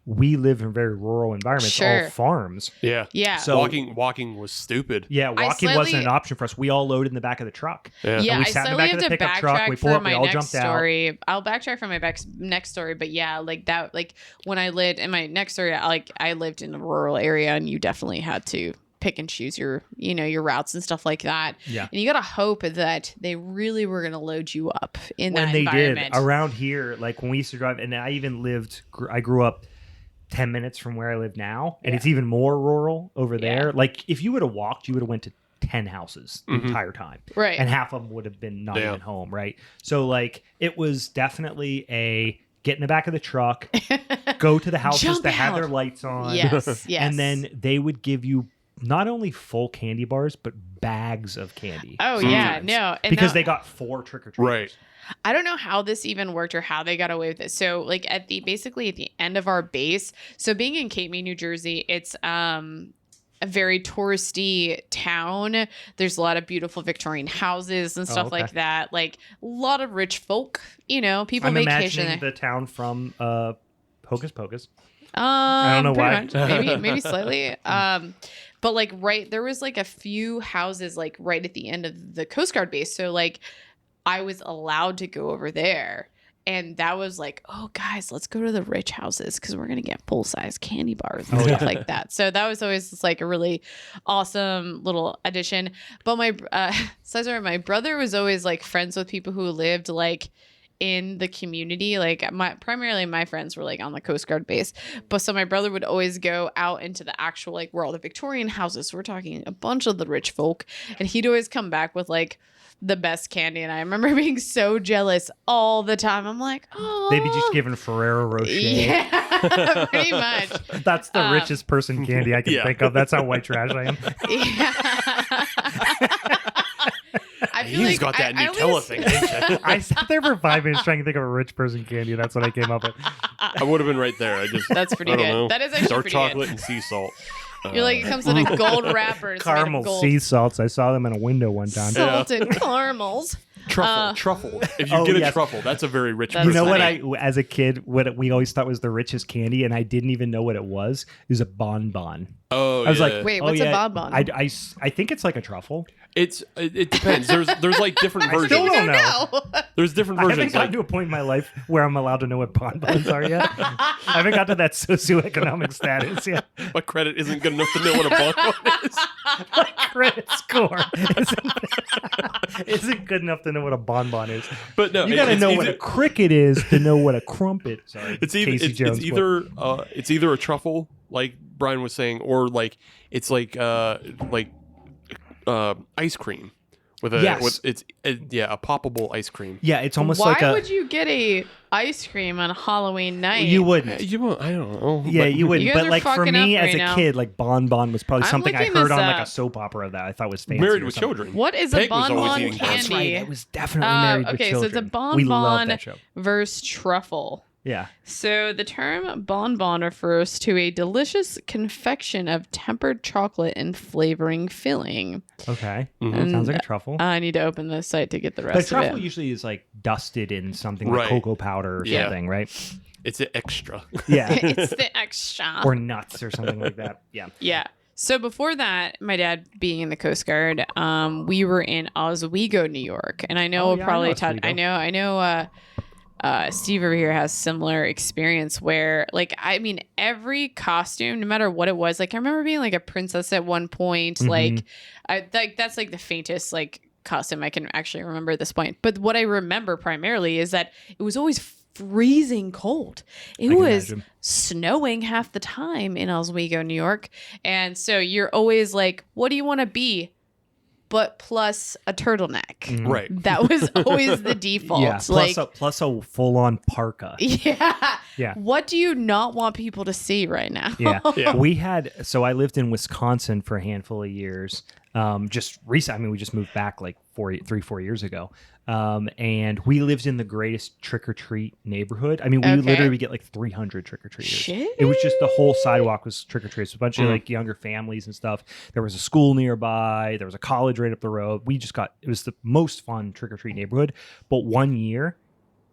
we lived in very rural environments, Sure. all farms. Yeah. Yeah. So- walking was stupid. Yeah, walking slightly- wasn't an option for us. We all loaded in the back of the truck. Yeah. Yeah, And we I sat in the slightly back have of the to pickup truck, we backtrack pulled for up, we my all next jumped out. story. I'll backtrack for my next story, but yeah, like that, like when I lived in my next story, like I lived in a rural area, and you definitely had to pick and choose your routes and stuff like that. Yeah. And you gotta hope that they really were gonna load you up in When that they environment. did around here, like when we used to drive, and I even I grew up 10 minutes from where I live now, and it's even more rural over there. Yeah. Like if you would have walked, you would have went to 10 houses the entire time. Right. And half of them would have been not Yeah. even home, right? So like it was definitely a get in the back of the truck, go to the houses Jump that had their out. lights on. Yes, yes. And then they would give you not only full candy bars, but bags of candy. Oh sometimes. yeah, no, and Because that- they got 4 trick-or-treaters. Right. I don't know how this even worked or how they got away with it. So like basically at the end of our base, so being in Cape May, New Jersey, it's a very touristy town. There's a lot of beautiful Victorian houses and stuff okay. like that. Like a lot of rich folk, people I'm vacation imagining there. the town from Hocus Pocus. I don't know why. Much. Maybe slightly. But like there was like a few houses like right at the end of the Coast Guard base. So like I was allowed to go over there. And that was like, oh guys, let's go to the rich houses because we're gonna get full size candy bars and stuff like that. So that was always just like a really awesome little addition. But my my brother was always like friends with people who lived like in the community. Like primarily my friends were like on the Coast Guard base, but so my brother would always go out into the actual like where all the Victorian houses. We're talking a bunch of the rich folk, and he'd always come back with like the best candy, and I remember being so jealous all the time. I'm like, oh, They'd be just giving Ferrero Rocher. yeah, pretty much. That's the richest person candy I can Yeah. think of. That's how white trash I am. Yeah. I feel He's got that I Nutella always- thing, didn't you? I sat there for 5 minutes trying to think of a rich person candy. That's what I came up with. I would have been right there. I just That's pretty I don't good. know. That is actually Dark pretty chocolate good. and sea salt. You're like, it comes in a gold wrapper. It's made of Caramel gold. sea salts. I saw them in a window one time. Salted caramels. Truffle. If you Oh, get a yes. truffle, that's a very rich That's You person. know what funny. as a kid, what we always thought was the richest candy, and I didn't even know what it was a bonbon. Oh, I was yeah. like, Wait, oh, what's a yeah, bonbon? I think it's like a truffle. it depends. There's like different I still versions. don't know. No. There's different I haven't versions. gotten Like, to a point in my life where I'm allowed to know what bonbons are yet. I haven't got to that socioeconomic status yet. my credit isn't good enough to know what a bonbon is. My credit score isn't good enough to know what a bonbon is. But no, You got to it's know either, what a cricket is to know what a crumpet. Sorry, It's either Casey Jones quote. it's either a truffle, like Brian was saying, or like it's like ice cream with a Yes. a poppable ice cream. Yeah, it's almost Why like a. would you get a ice cream on Halloween night? You wouldn't. You won't. I don't know. Yeah, but- you wouldn't. You guys But are like for fucking me up as right a now. kid, like bonbon was probably I'm something I looking heard this on like a up. soap opera that I thought was fancy. Married or with something. Children. What is Peg a was always bonbon eating That's candy? right. It was definitely married with okay, so it's a children. We love bonbon that show. versus truffle. Yeah. So the term bonbon refers to a delicious confection of tempered chocolate and flavoring filling. Okay. Mhm. Sounds like a truffle. I need to open the site to get the But rest of truffle it. usually is like dusted in something like Right. cocoa powder or Yeah. something, right? It's an extra. Yeah. It's the extra. Or nuts or something like that. Yeah. Yeah. So before that, my dad being in the Coast Guard, we were in Oswego, New York, and I know Oh, yeah, I probably know Todd. Oswego. I know. Steve over here has similar experience where, like, I mean, every costume, no matter what it was, like, I remember being like a princess at one point. Mhm. Like, that's like the faintest like costume I can actually remember at this point. But what I remember primarily is that it was always freezing cold. It I can was imagine. snowing half the time in Oswego, New York. And so you're always like, what do you want to be? But plus a turtleneck. Mhm. Right. That was always the default. Yeah. Plus a full on parka. Yeah. Yeah. What do you not want people to see right now? Yeah. Yeah. I lived in Wisconsin for a handful of years. Just recent. I mean, we just moved back like 4 years ago. And we lived in the greatest trick or treat neighborhood. I mean, we Okay. literally would get like 300 trick or treaters. Shit. It was just the whole sidewalk was trick or treats. A bunch of Mm. like younger families and stuff. There was a school nearby. There was a college right up the road. It was the most fun trick or treat neighborhood. But one year,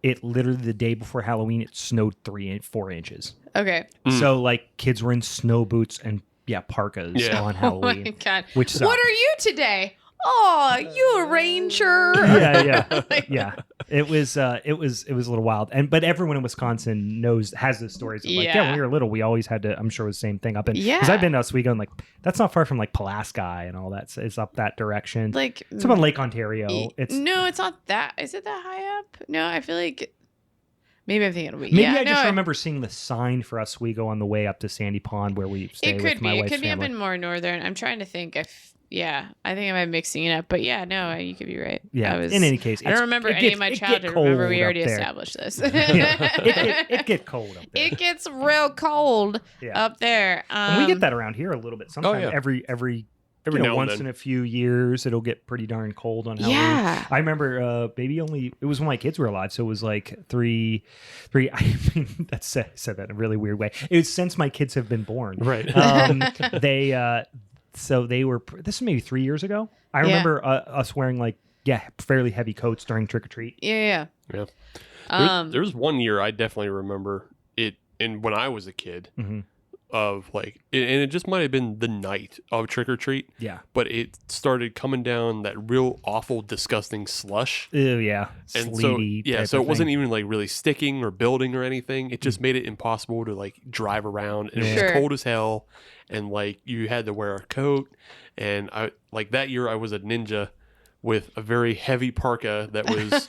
it literally the day before Halloween, it snowed 4 inches. Okay. Mm. So like kids were in snow boots and parkas Yeah. on Oh my Halloween, God. which sucked. What are you today? Oh, you a ranger. Yeah. Yeah. It was a little wild. But everyone in Wisconsin has those stories of like, Yeah. when we were little, we always had to, I'm sure it was the same thing up in, Yeah. because I've been to Oswego and like, that's not far from like Pulaski and all that. So it's up that direction. Like, It's about Lake Ontario. no, it's not that. Is it that high up? No, I feel like maybe I'm thinking. Maybe Yeah, I just no, remember seeing the sign for Oswego on the way up to Sandy Pond where we stay It with could my be. It wife's could be up family. in more northern. I'm trying to think if. Yeah, I think I might be mixing it up. But yeah, no, you could be right. Yeah. I was, In any case, I don't remember any of my childhood. Remember, we already established this. It get cold up there. It gets real cold Yeah. up there. And we get that around here a little bit. Sometimes yeah. every Every now and once then. in a few years, it'll get pretty darn cold on Halloween. Yeah. I remember it was when my kids were alive, so it was like three. I mean, I said that in a really weird way. It was since my kids have been born. Right. They were. This is maybe 3 years ago. I remember us wearing like fairly heavy coats during trick or treat. Yeah. Yeah. Um, There's one year I definitely remember it, and when I was a kid, Mhm. of like, and it just might have been the night of trick or treat, Yeah. but it started coming down that real awful, disgusting slush. Ew, yeah. And Sleety. so, yeah, type so of it wasn't thing. even like really sticking or building or anything. It just made it impossible to like drive around. And it Sure. was cold as hell, and like you had to wear a coat. And I like that year I was a ninja with a very heavy parka that was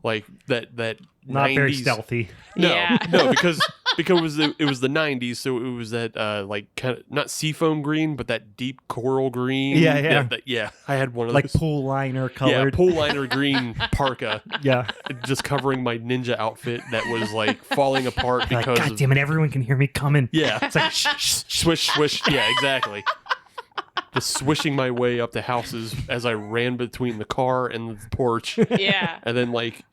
like that not 90s. very stealthy. No, Yeah. no, because it was the 90s, so it was that like kind of not seafoam green, but that deep coral green. Yeah. I had one of Like those. pool liner Yeah, colored. pool liner green parka, Yeah. just covering my ninja outfit that was like falling apart Like, because God of, damn it, everyone can hear me coming. yeah, It's like, swish, swish. Yeah, exactly. Just swishing my way up the houses as I ran between the car and the porch. yeah. And then like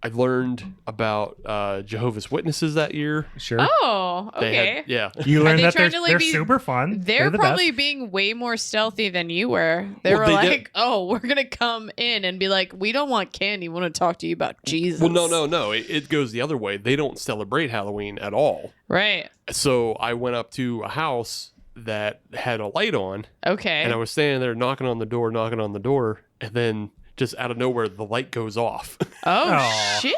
I learned about Jehovah's Witnesses that year. sure. Oh, They okay. had, yeah. You learn they that trying they're, to, like, they're be- super fun. They're the probably best. being way more stealthy than you were. They Well, were they like, did- "Oh, we're gonna come in and be like, we don't want candy. We want to talk to you about Jesus." Well, no. It goes the other way. They don't celebrate Halloween at all. Right. So I went up to a house that had a light on, Okay. and I was standing there knocking on the door, and then just out of nowhere, the light goes off. Oh Aw. shit!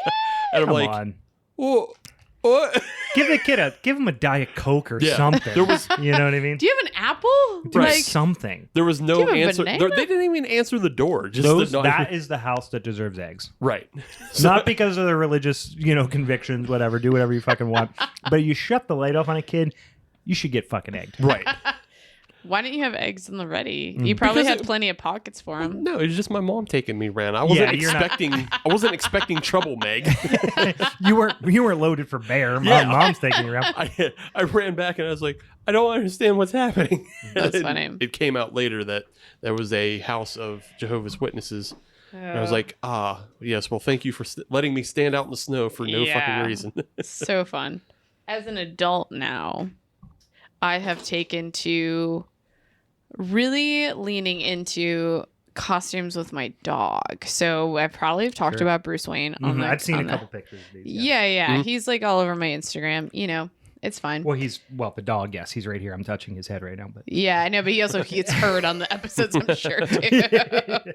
And I'm Come like, on. "Whoa, what?" Give him a Diet Coke or Yeah. something. There was- you know what I mean? Do you have an apple? Do Right. something. There was Do no you have a answer. banana? They didn't even answer the door. Just That is the house that deserves eggs. right. Not because of their religious, convictions, whatever. Do whatever you fucking want. But you shut the light off on a kid, you should get fucking egged. Right. Why didn't you have eggs in the ready? Mm. You probably Because had plenty of pockets for them. No, it was just my mom taking me around. I wasn't you're not- expecting. I wasn't expecting trouble, Meg. You weren't loaded for bear. Yeah. Mom's taking you around. I ran back and I was like, I don't understand what's happening. That's And funny. It came out later that there was a house of Jehovah's Witnesses And I was like, yes, well, thank you for letting me stand out in the snow for no fucking reason. So fun. As an adult now, I have taken to really leaning into costumes with my dog. So I probably have talked about Bruce Wayne on I've seen a couple pictures of these. Yeah. He's like all over my Instagram. You know, it's fine. Well, the dog, yes, he's right here. I'm touching his head right now. But yeah, I know, but he also gets heard on the episodes, I'm sure, too.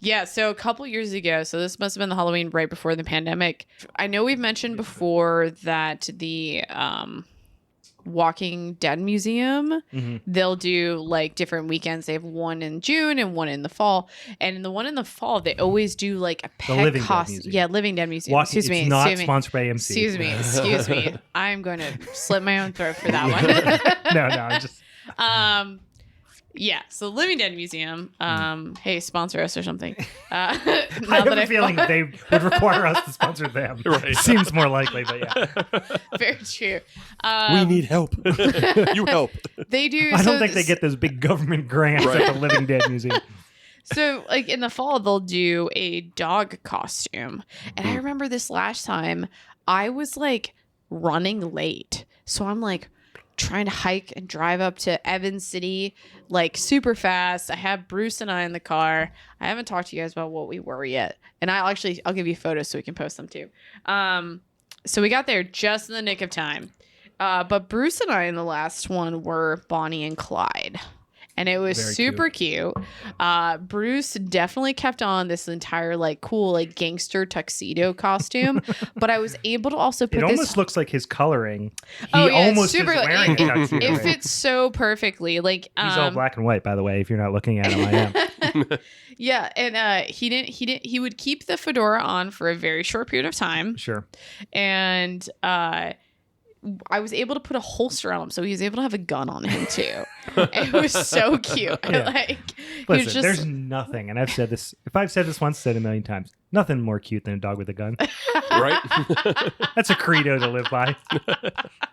Yeah, so a couple years ago, so this must have been the Halloween right before the pandemic. I know we've mentioned before that the Walking Dead Museum, they'll do like different weekends. They have one in June and one in the fall. And in the one in the fall, they always do like a pet costume. Yeah, Living Dead Museum. Excuse me. It's not sponsored by MC. Excuse me. I'm going to slit my own throat for that one. No, I'm just... Yeah, so Living Dead Museum, hey, sponsor us or something. I have a feeling they would require us to sponsor them. Right. Seems more likely, but yeah. Very true. We need help. You help. They do. I don't think they get those big government grants at the Living Dead Museum. So, like, in the fall, they'll do a dog costume. And I remember this last time, I was, like, running late. So I'm, like, trying to hike and drive up to Evans City like super fast. I have Bruce and I in the car. I haven't talked to you guys about what we were yet, and I'll give you photos so we can post them too. So we got there just in the nick of time, but Bruce and I in the last one were Bonnie and Clyde, and it was super cute. Bruce definitely kept on this entire like cool like gangster tuxedo costume, but I was able to also put it almost looks like his coloring. He almost super, is wearing a tuxedo. It fits so perfectly. Like he's all black and white, by the way. If you're not looking at him, I am. Yeah, and he would keep the fedora on for a very short period of time. Sure. And I was able to put a holster on him, so he was able to have a gun on him too. It was so cute. Yeah. Like, listen, there's nothing, and I've said this. If I've said this once, said a million times. Nothing more cute than a dog with a gun. Right? That's a credo to live by.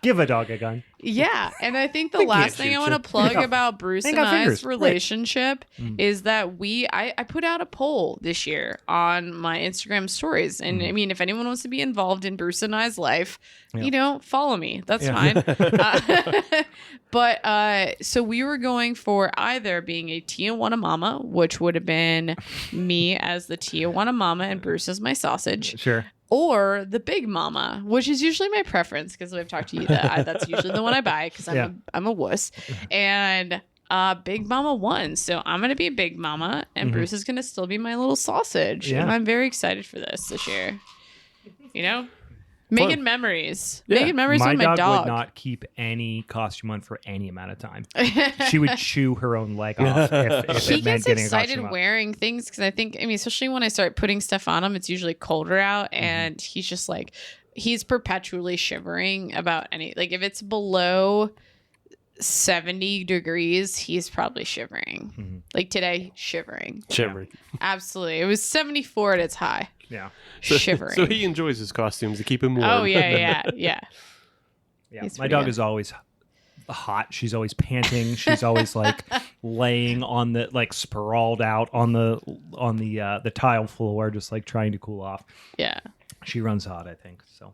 Give a dog a gun. Yeah, and I think the last thing I want to plug about Bruce and I's relationship is that I put out a poll this year on my Instagram stories, and I mean, if anyone wants to be involved in Bruce and I's life, follow me. That's fine. But so we were going for either being a Tijuana mama, which would have been me as the Tijuana mama and Bruce as my sausage. Sure. Or the big mama, which is usually my preference because I've talked to you that's usually the one I buy because I'm a wuss. And Big Mama won. So I'm going to be a Big Mama and Bruce is going to still be my little sausage. Yeah. And I'm very excited for this year. You know? Making memories. Yeah. Making memories with my dog. My dog would not keep any costume on for any amount of time. She would chew her own leg off if he it meant gets excited wearing things because I think, especially when I start putting stuff on him, it's usually colder out and he's just like, he's perpetually shivering about like if it's below 70 degrees, he's probably shivering. Like today, shivering. Absolutely. It was 74 at its high. Yeah. Shivering. So he enjoys his costumes to keep him warm. Oh, yeah. My dog is always hot. She's always panting. She's always like laying on the like sprawled out on the tile floor, just like trying to cool off. Yeah. She runs hot, I think. So.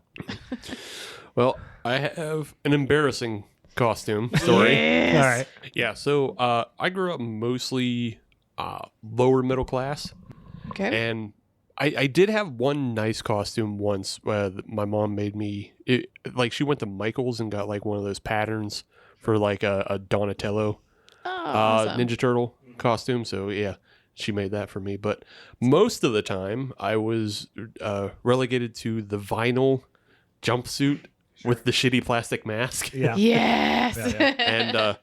Well, I have an embarrassing costume story. Yes. All right. Yeah. So I grew up mostly lower middle class. Okay. And I did have one nice costume once. My mom made me she went to Michael's and got like one of those patterns for like a Donatello awesome. Ninja Turtle costume. So yeah, she made that for me. But most of the time, I was relegated to the vinyl jumpsuit with the shitty plastic mask. Yeah. Yes. And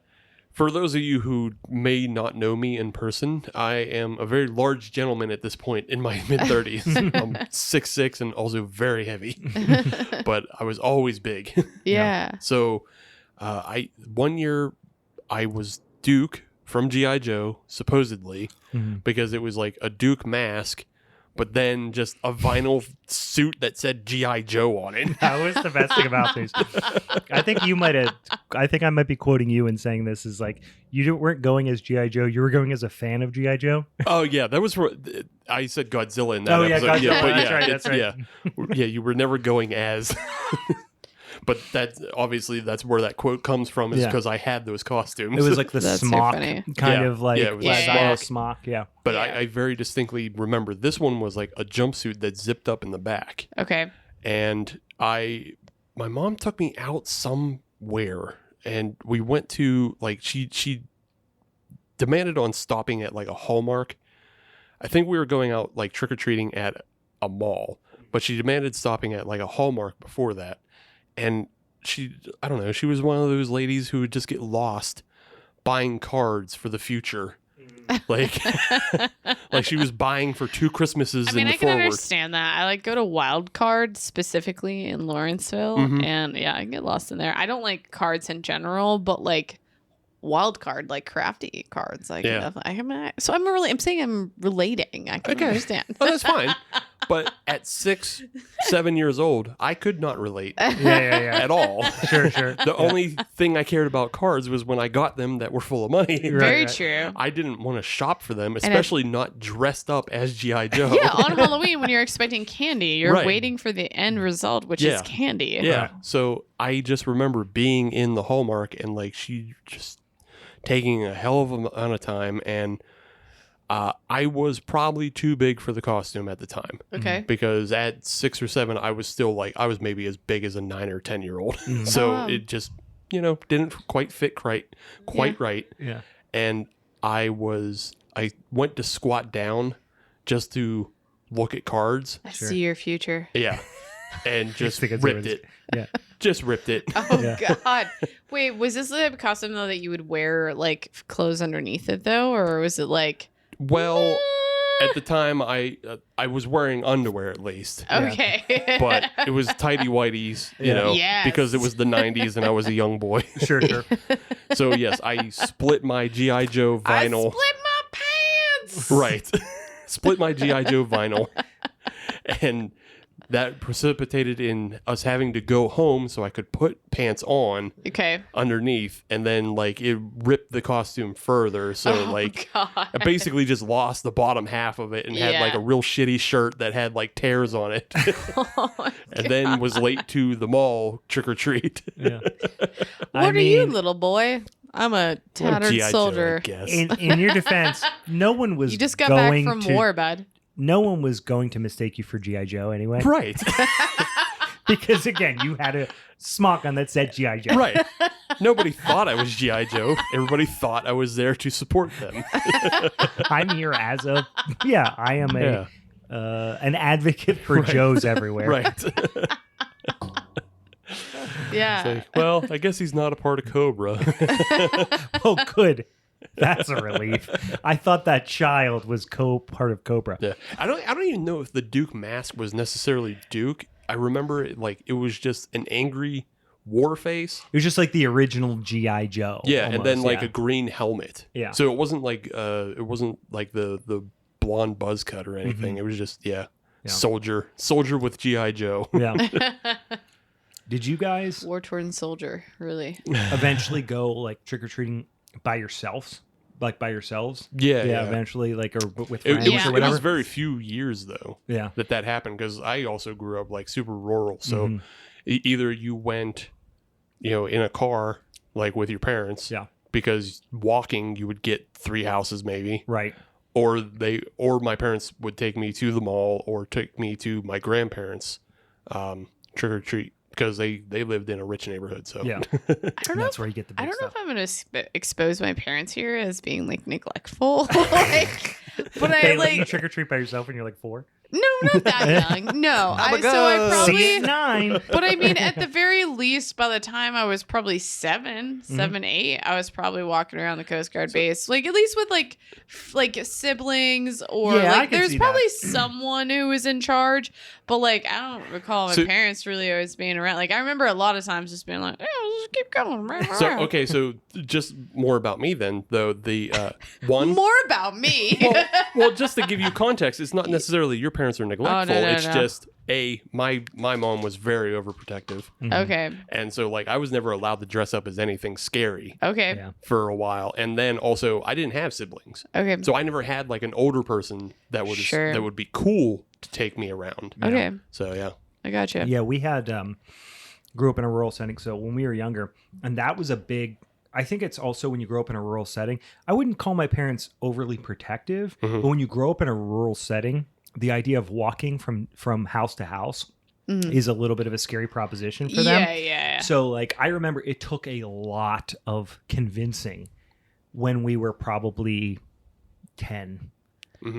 for those of you who may not know me in person, I am a very large gentleman at this point in my mid-30s. I'm 6'6" and also very heavy, but I was always big. Yeah. So one year I was Duke from G.I. Joe, supposedly, because it was like a Duke mask, but then just a vinyl suit that said G.I. Joe on it. That was the best thing about these. I think I might be quoting you and saying this is like, weren't going as G.I. Joe, you were going as a fan of G.I. Joe? Oh, yeah. That was I said Godzilla in that episode. Godzilla. Yeah, but That's right. Yeah, you were never going as. But that's where that quote comes from, is because I had those costumes. It was like the That's so smock, funny. kind of like it was vinyl smock. smock. Yeah. But I very distinctly remember this one was like a jumpsuit that zipped up in the back. Okay. And my mom took me out somewhere, and we went to like she demanded on stopping at like a Hallmark. I think we were going out like trick or treating at a mall, but she demanded stopping at like a Hallmark before that. And I don't know, she was one of those ladies who would just get lost buying cards for the future. Like she was buying for 2 Christmases I mean, in the I can forward. understand that. I like go to Wild Card specifically in Lawrenceville, and yeah, I get lost in there. I don't like cards in general, but like Wild Card, like crafty cards, like I'm saying I'm relating. I can understand. Oh, that's fine. But at 6, 7 years old, I could not relate Yeah. at all. Sure. The only thing I cared about cards was when I got them that were full of money. Very right. true. I didn't want to shop for them, especially not dressed up as G.I. Joe. Yeah, on Halloween when you're expecting candy, you're Right. waiting for the end result, which is candy. Yeah. Right. So I just remember being in the Hallmark and like she just taking a hell of a amount of time, and I was probably too big for the costume at the time. Okay. Because at 6 or 7, I was still like, I was maybe as big as a 9 or 10-year-old. So it just, didn't quite fit right. Yeah. And I went to squat down just to look at cards. I see your future. Yeah. And just think it's ripped always- it. Yeah. Just ripped it. Oh Yeah. God! Wait, was this the type of costume though that you would wear like clothes underneath it though, or was it like? Well, at the time, I was wearing underwear at least. Okay. But it was tighty whities, Yes. because it was the 90s and I was a young boy. Sure. So yes, I split my G.I. Joe vinyl. I split my pants. Right. Split my G.I. Joe vinyl. And that precipitated in us having to go home so I could put pants on Okay. underneath, and then like it ripped the costume further. So like God. I basically just lost the bottom half of it and had like a real shitty shirt that had like tears on it. And then was late to the mall trick or treat. Yeah. What are you, little boy? I'm a tattered G.I. Joe, I soldier. guess. In your defense, no one was. You just got back going from to, war, bud. No one was going to mistake you for G.I. Joe anyway. Right. Because again, you had a smock on that said G.I. Joe. Right. Nobody thought I was G.I. Joe. Everybody thought I was there to support them. I'm here as I am Yeah. an advocate for Joes everywhere. Right. Yeah. Say, well, I guess he's not a part of Cobra. Oh, good. That's a relief. I thought that child was part of Cobra. Yeah. I don't even know if the Duke mask was necessarily Duke. I remember it was just an angry war face. It was just like the original G.I. Joe. Yeah, almost, and then like yeah. a green helmet. Yeah. So it wasn't like the blonde buzz cut or anything. It was just soldier with G.I. Joe. Yeah. Did you guys War-torn soldier, really. eventually go like trick or treating by yourselves? Like by yourselves? Yeah. Eventually, like or with It, friends it was, or it whatever. was very few years though Yeah. that happened, because I also grew up like super rural. So Mhm. either you went, in a car like with your parents, Yeah. because walking you would get 3 houses maybe, Right. or my parents would take me to the mall or take me to my grandparents trick or treat, because they lived in a rich neighborhood. So Yeah. I don't know. That's where you get the big I don't know stuff. if I'm going to expose my parents here as being like neglectful. Like, but They I let you like trick or treat by yourself when you're like 4. no, not that young. No, I'ma so go. I See you probably. at 9. But I mean, at the very least, by the time I was probably 7, 8, I was probably walking around the Coast Guard base, like at least with like siblings or Yeah, I like can there's see probably someone who was in charge. But like I don't recall my So- parents really always being around. Like I remember a lot of times just being like, "Yeah, just keep going." So okay, so just more about me then, though. The one More about me. well, just to give you context, it's not necessarily your parents are neglectful. no, it's no. just my mom was very overprotective, Okay. and so like I was never allowed to dress up as anything scary Okay. Yeah. for a while. And then also I didn't have siblings, Okay. so I never had like an older person that would be cool to take me around. Okay. So yeah. I gotcha. Yeah, we had grew up in a rural setting, so when we were younger, and that was a big. I think it's also when you grow up in a rural setting. I wouldn't call my parents overly protective, but when you grow up in a rural setting, the idea of walking from house to house is a little bit of a scary proposition for them. Yeah. So like I remember it took a lot of convincing when we were probably 10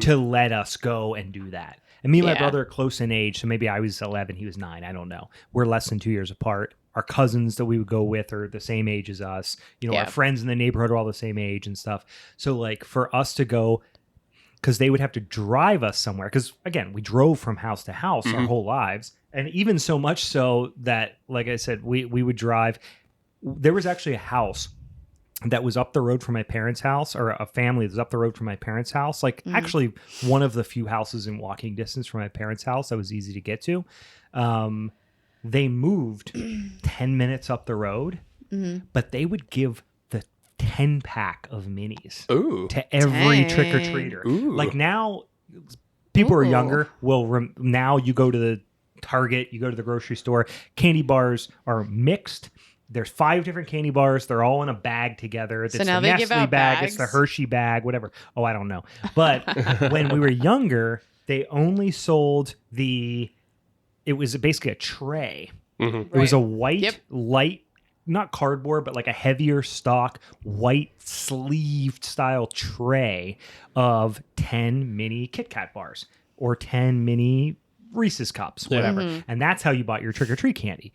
to let us go and do that. And me and my brother are close in age, so maybe I was 11, he was 9, I don't know. We're less than 2 years apart. Our cousins that we would go with are the same age as us. You know, our friends in the neighborhood are all the same age and stuff. So like for us to go, because they would have to drive us somewhere. Because again, we drove from house to house our whole lives. And even so much so that, like I said, we would drive. There was actually a house that was up the road from my parents' house, or a family that was up the road from my parents' house. Like actually one of the few houses in walking distance from my parents' house that was easy to get to. They moved 10 minutes up the road, but they would give the 10-pack of minis to every trick-or-treater. Like now, people who are younger now you go to the Target, you go to the grocery store, candy bars are mixed. There's 5 different candy bars. They're all in a bag together. It's now the they Nestle give out bag. bags? It's the Hershey bag, whatever. Oh, I don't know. But when we were younger, they only sold it was basically a tray. It was a white, light, not cardboard, but like a heavier stock, white sleeved style tray of 10 mini Kit Kat bars or 10 mini Reese's cups, whatever. And that's how you bought your trick-or-treat candy.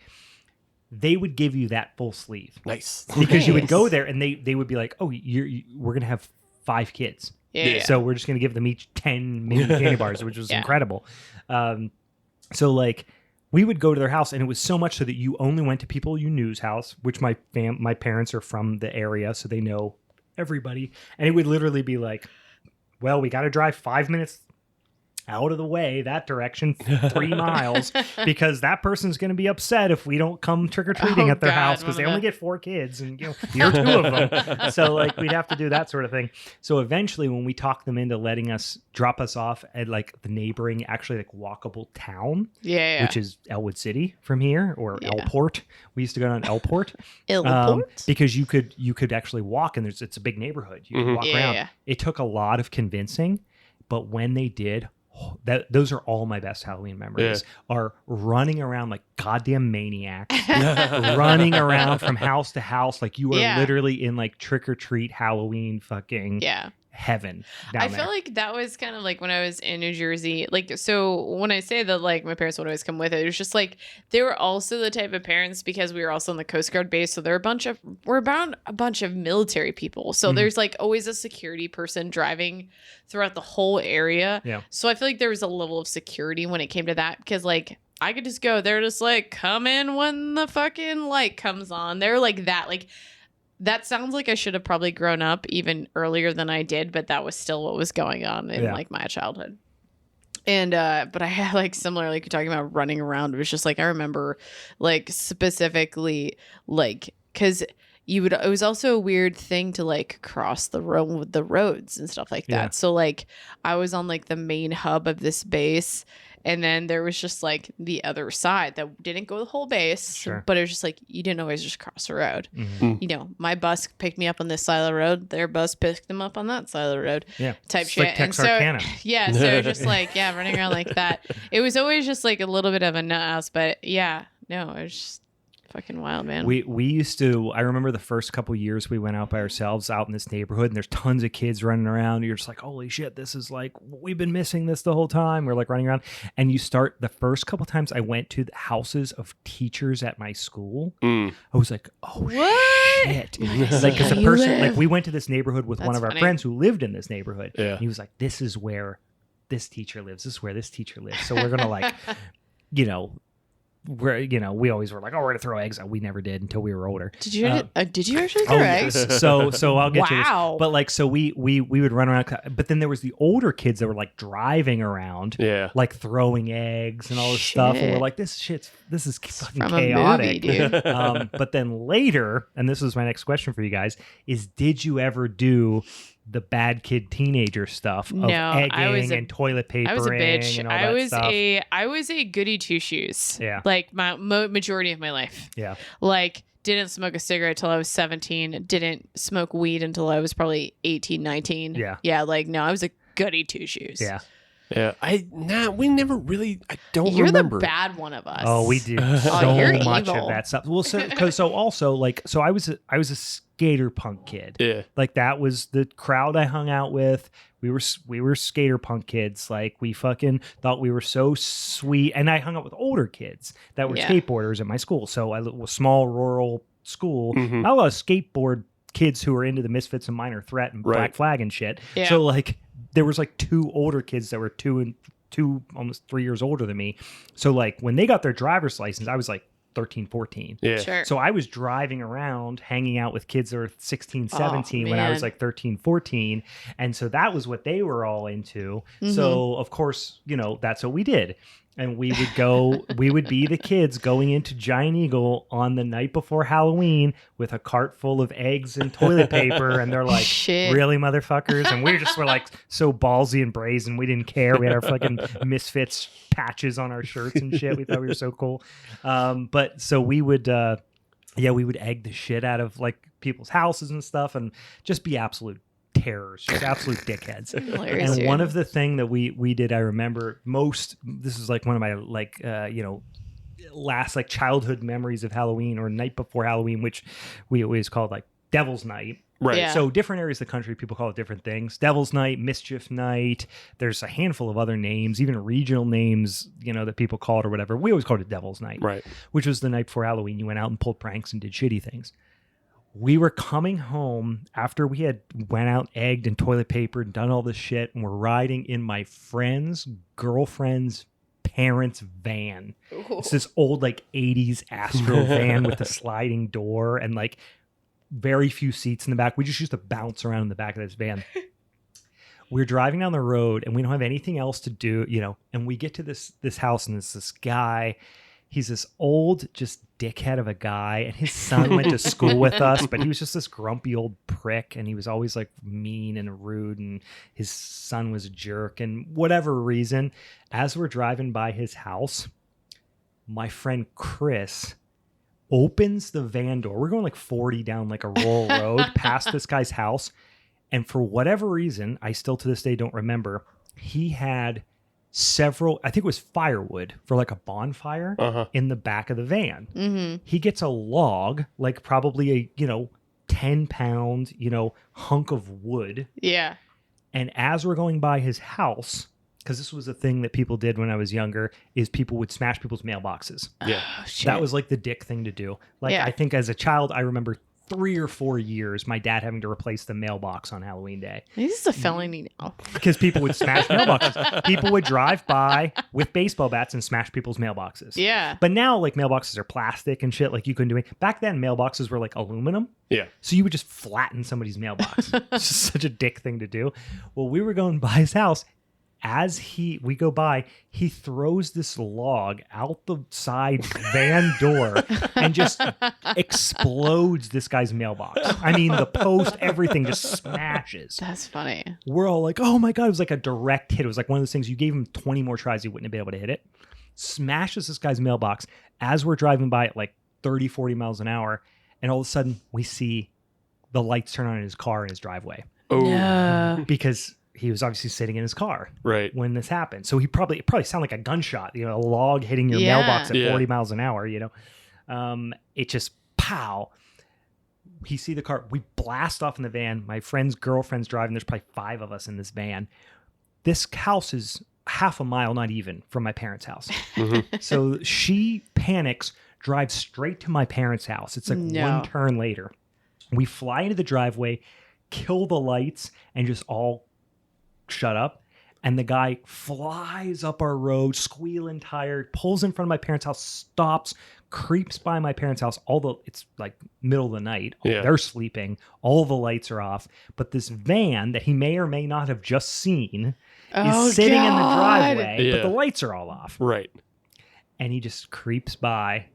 They would give you that full sleeve. Nice. Because you would go there and they would be like, oh, we're going to have 5 kids. Yeah. So we're just going to give them each 10 mini candy bars, which was incredible. So like we would go to their house, and it was so much so that you only went to people you knew's house, which my parents are from the area, so they know everybody. And it would literally be like, well, we got to drive 5 minutes out of the way that direction 3 miles because that person's going to be upset if we don't come trick-or-treating at their house because they only get 4 kids and you're 2 of them. So like we'd have to do that sort of thing. So eventually when we talked them into letting us drop us off at like the neighboring actually like walkable town, which is Elwood City from here, or Elport. We used to go down Elport. Because you could actually walk, and it's a big neighborhood. You could walk around. Yeah. It took a lot of convincing, but when they did, those are all my best Halloween memories. Are running around like goddamn maniacs, running around from house to house like you are literally in like trick or treat Halloween fucking heaven. I feel like that was kind of like when I was in New Jersey. Like, so when I say that, like my parents would always come with it was just like they were also the type of parents, because we were also on the Coast Guard base. So we're about a bunch of military people. So there's like always a security person driving throughout the whole area. Yeah. So I feel like there was a level of security when it came to that, because like I could just go, they're just like, come in when the fucking light comes on. They're like that. Like, that sounds like I should have probably grown up even earlier than I did, but that was still what was going on in like my childhood. And but I had like similar, like you're talking about running around. It was just like I remember like specifically like because it was also a weird thing to like cross the roads and stuff like that. Yeah. So like I was on like the main hub of this base. And then there was just like the other side that didn't go the whole base, but it was just like you didn't always just cross the road. You know, my bus picked me up on this side of the road, their bus picked them up on that side of the road. Yeah, type shit. Like and so so just like running around like that. It was always just like a little bit of a nut house, but it was just fucking wild, man. We used to, I remember the first couple years we went out by ourselves out in this neighborhood, and there's tons of kids running around. You're just like, holy shit, this is like, we've been missing this the whole time. We're like running around. And you start, the first couple times I went to the houses of teachers at my school, I was like, oh shit. Like, because a person, like we went to this neighborhood with one of our friends who lived in this neighborhood. Yeah. And he was like, this is where this teacher lives. This is where this teacher lives. So we're going to like, we always were like, oh, we're gonna throw eggs out. We never did until we were older. Did you actually throw eggs? So I'll get to Wow. this. But like, so we would run around, but then there was the older kids that were like driving around, Yeah. like throwing eggs and all this stuff, and we're Shit. like, this is fucking From chaotic. a movie, dude. But then later, and this was my next question for you guys, is did you ever do the bad kid teenager stuff of No, egging and toilet papering? I was a bitch. And all that stuff? I was a goody two shoes. Yeah. Like my majority of my life. Yeah. Like didn't smoke a cigarette till I was 17. Didn't smoke weed until I was probably 18, 19. Yeah. Yeah. Like no, I was a goody two shoes. Yeah. Yeah. We never really. I don't You're remember. the bad one of us. Oh, we do you're so much evil. of that stuff. Well, so I was a skater punk kid. Yeah. Like that was the crowd I hung out with. We were skater punk kids. Like we fucking thought we were so sweet. And I hung out with older kids that were Yeah. skateboarders at my school. So I was a small rural school. Mhm. Not a lot of skateboard kids who were into the Misfits and Minor Threat and Right. Black Flag and shit. Yeah. So like there was like two older kids that were two almost 3 years older than me. So like when they got their driver's license, I was like 13, 14. Yeah. Sure. So I was driving around hanging out with kids that were 16, 17 when I was man. like 13, 14. And so that was what they were all into. Mhm. So of course, that's what we did. And we would be the kids going into Giant Eagle on the night before Halloween with a cart full of eggs and toilet paper. And they're like, Shit. really, motherfuckers? And we were like so ballsy and brazen. We didn't care. We had our fucking Misfits patches on our shirts and shit. We thought we were so cool. But so we would egg the shit out of like people's houses and stuff and just be absolute terrors, just absolute dickheads. Hilarious, And dude. one of the thing that we did, I remember most, this is like one of my last like childhood memories of Halloween or night before Halloween, which we always called like Devil's Night. Right. Yeah. So different areas of the country, people call it different things. Devil's Night, Mischief Night. There's a handful of other names, even regional names, that people call it or whatever. We always called it Devil's Night, Right. which was the night before Halloween. You went out and pulled pranks and did shitty things. We were coming home after we had went out, egged and toilet papered and done all this shit, and we're riding in my friend's girlfriend's parents' van. It's this old like 80s Astro van with a sliding door and like very few seats in the back. We just used to bounce around in the back of this van. We're driving down the road and we don't have anything else to do, and we get to this house and it's this guy. He's this old, just dickhead of a guy, and his son went to school with us, but he was just this grumpy old prick, and he was always like mean and rude, and his son was a jerk, and whatever reason, as we're driving by his house, my friend Chris opens the van door. We're going like 40 down like a rural road past this guy's house, and for whatever reason, I still to this day don't remember, he had several, I think it was firewood for like a bonfire Uh-huh. in the back of the van. Mm-hmm. He gets a log, like probably a 10-pound hunk of wood, Yeah. and as we're going by his house, because this was a thing that people did when I was younger, is people would smash people's mailboxes. Yeah. Oh, shit. That was like the dick thing to do. Like Yeah. I think as a child, I remember 3 or 4 years my dad having to replace the mailbox on Halloween Day This is a felony now. because people would smash mailboxes. People would drive by with baseball bats and smash people's mailboxes. Yeah. But now like mailboxes are plastic and shit, like you couldn't do it. Back then mailboxes were like aluminum. Yeah. So you would just flatten somebody's mailbox. It's just such a dick thing to do. Well, we were going by his house. As we go by, he throws this log out the side van door and just explodes this guy's mailbox. I mean, the post, everything just smashes. That's funny. We're all like, oh my God, it was like a direct hit. It was like one of those things you gave him 20 more tries, he wouldn't have been able to hit it. Smashes this guy's mailbox as we're driving by at like 30, 40 miles an hour. And all of a sudden, we see the lights turn on in his car in his driveway Oh. No. because he was obviously sitting in his car Right. when this happened. So it probably sounded like a gunshot, a log hitting your Yeah. mailbox at Yeah. 40 miles an hour, It just pow. We see the car. We blast off in the van. My friend's girlfriend's driving. There's probably 5 of us in this van. This house is half a mile, not even, from my parents' house. Mhm. So she panics, drives straight to my parents' house. It's like No. one turn later. We fly into the driveway, kill the lights, and just all shut up. And the guy flies up our road, squealing tire, pulls in front of my parents' house, stops, creeps by my parents' house. Although it's like middle of the night, they're sleeping, all the lights are off. But this van that he may or may not have just seen is sitting in the driveway, but the lights are all off. Right. And he just creeps by.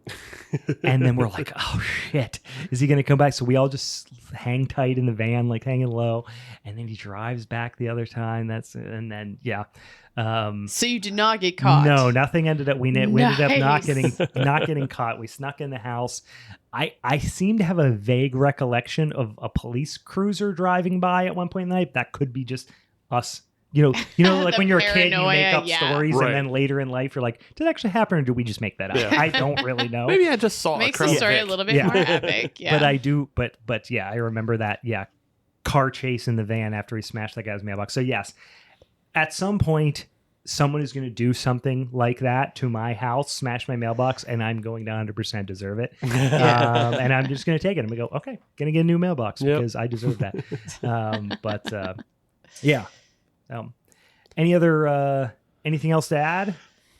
And then we're like, oh, shit. Is he going to come back? So we all just hang tight in the van, like hanging low. And then he drives back the other time. And then, so you did not get caught? No, nothing ended up. We ended up not getting caught. We snuck in the house. I seem to have a vague recollection of a police cruiser driving by at one point in the night. That could be just us. You know, like when you're a kid, you make up stories, and then later in life, you're like, did it actually happen, or did we just make that up? Yeah. I don't really know. Maybe I just saw Makes the story a little bit more epic. Yeah. But I do. But yeah, I remember that. Yeah, car chase in the van after he smashed that guy's mailbox. So yes, at some point, someone is going to do something like that to my house, smash my mailbox, and I'm going to 100% deserve it. And I'm just going to take it. I'm going to go, okay, going to get a new mailbox because I deserve that. Yeah. Any other anything else to add?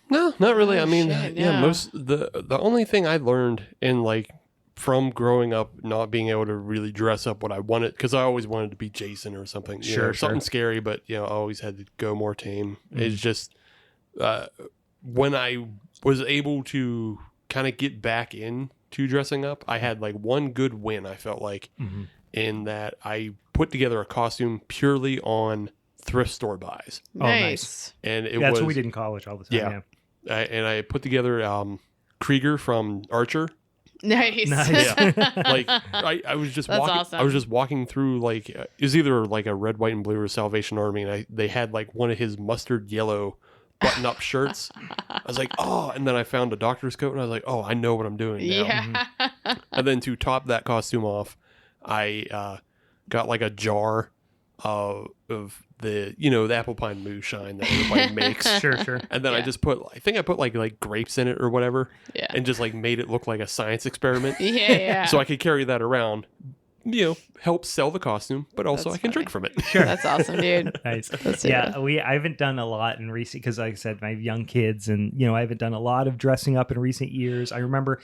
No, not really. I mean, yeah. most the only thing I learned in like from growing up not being able to really dress up what I wanted, because I always wanted to be Jason or something, something scary, but I always had to go more tame. It's just when I was able to kind of get back into dressing up, I had like one good win. I felt like in that I put together a costume purely on thrift store buys. Nice. And that's what we did in college all the time. Yeah. And I put together Krieger from Archer. Nice. Yeah. Like I was just That's walking. awesome. I was just walking through like it was either like a red, white, and blue or Salvation Army, and they had like one of his mustard yellow button-up shirts. I was like, oh, and then I found a doctor's coat, and I was like, oh, I know what I'm doing now. Yeah. And then to top that costume off, I got like a jar of the the apple pie moonshine that everybody makes. Sure. And then I put like grapes in it or whatever. Yeah. And just like made it look like a science experiment. Yeah. So I could carry that around, help sell the costume, but also That's I can funny. drink from it. Sure. That's awesome, dude. Nice. That's I haven't done a lot in recent, because like I said, I have young kids, and I haven't done a lot of dressing up in recent years. I remember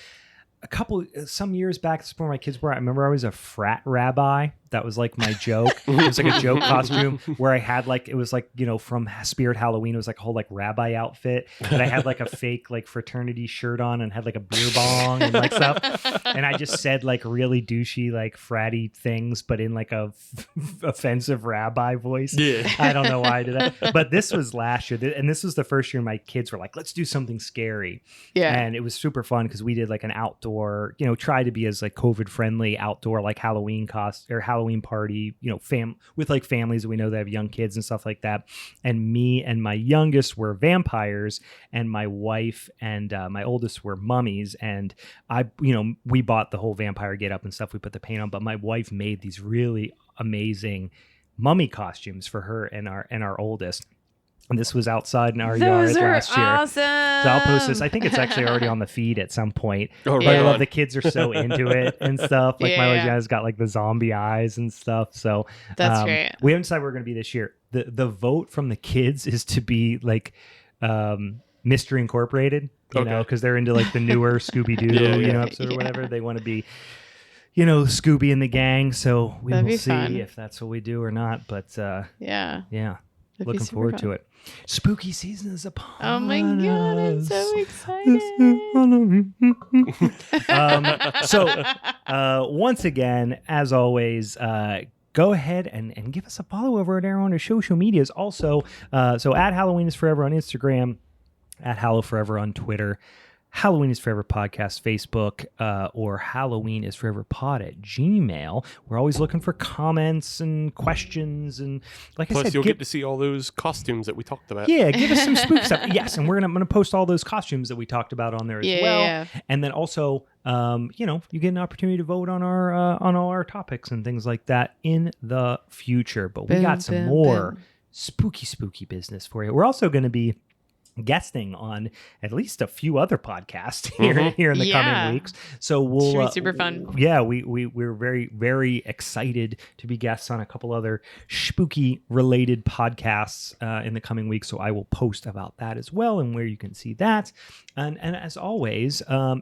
some years back, this is where my kids were. I remember I was a frat rabbi. That was like my joke. It was like a joke costume where I had like, it was like, from Spirit Halloween. It was like a whole like rabbi outfit. And I had like a fake like fraternity shirt on and had like a beer bong and like stuff. And I just said like really douchey, like fratty things, but in like a offensive rabbi voice. Yeah. I don't know why I did that. But this was last year. And this was the first year my kids were like, let's do something scary. Yeah. And it was super fun because we did like an outdoor, try to be as like COVID friendly outdoor, like Halloween Halloween party, with like families that we know that have young kids and stuff like that. And me and my youngest were vampires, and my wife and my oldest were mummies. And we bought the whole vampire get up and stuff. We put the paint on, but my wife made these really amazing mummy costumes for her and our oldest. And this was outside in our yard last year. Awesome. So I'll post this. I think it's actually already on the feed at some point. Oh, But right I love on. the kids are so into it and stuff. Like my Yeah. little guy's got like the zombie eyes and stuff. So That's great. We haven't decided where we're going to be this year. The vote from the kids is to be like Mystery Incorporated, because they're into like the newer Scooby Doo, Yeah. episode or whatever. They want to be, Scooby and the gang. So we That'd will be see fun. if that's what we do or not. But Yeah. yeah. That'd be Looking super forward fun. to it. Spooky season is upon Oh my god, I'm us. so excited. So once again, as always, go ahead and give us a follow over at our social medias. Also, so at Halloween is Forever on Instagram, at Hallow Forever on Twitter, Halloween is Forever Podcast Facebook, or Halloween is Forever Pod at Gmail. We're always looking for comments and questions, and like I Plus, said, you'll get to see all those costumes that we talked about. yeah, give us some spook stuff. Yes, and I'm gonna post all those costumes that we talked about on there as well. Yeah. And then also, you get an opportunity to vote on our on all our topics and things like that in the future. But we got some more spooky business for you. We're also going to be guesting on at least a few other podcasts here in the coming weeks. So we'll Should be super fun. Yeah, we're very, very excited to be guests on a couple other spooky related podcasts in the coming weeks. So I will post about that as well and where you can see that. And as always,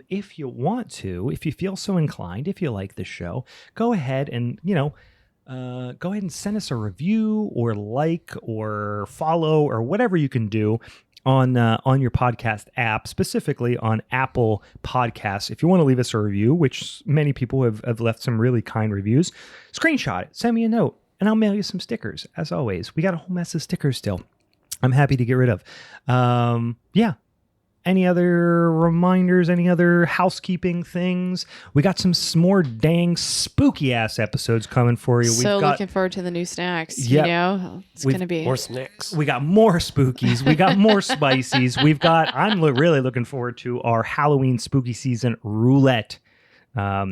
if you want to, if you feel so inclined, if you like the show, go ahead and go ahead and send us a review or like or follow or whatever you can do on your podcast app, specifically on Apple Podcasts. If you want to leave us a review, which many people have left some really kind reviews, screenshot it, send me a note, and I'll mail you some stickers. As always, we got a whole mess of stickers still. I'm happy to get rid of. Yeah. Any other reminders? Any other housekeeping things? We got some more dang spooky ass episodes coming for you. Looking forward to the new snacks. Yep. It's going to be more snacks. We got more spookies. We got more spicies. I'm really looking forward to our Halloween spooky season roulette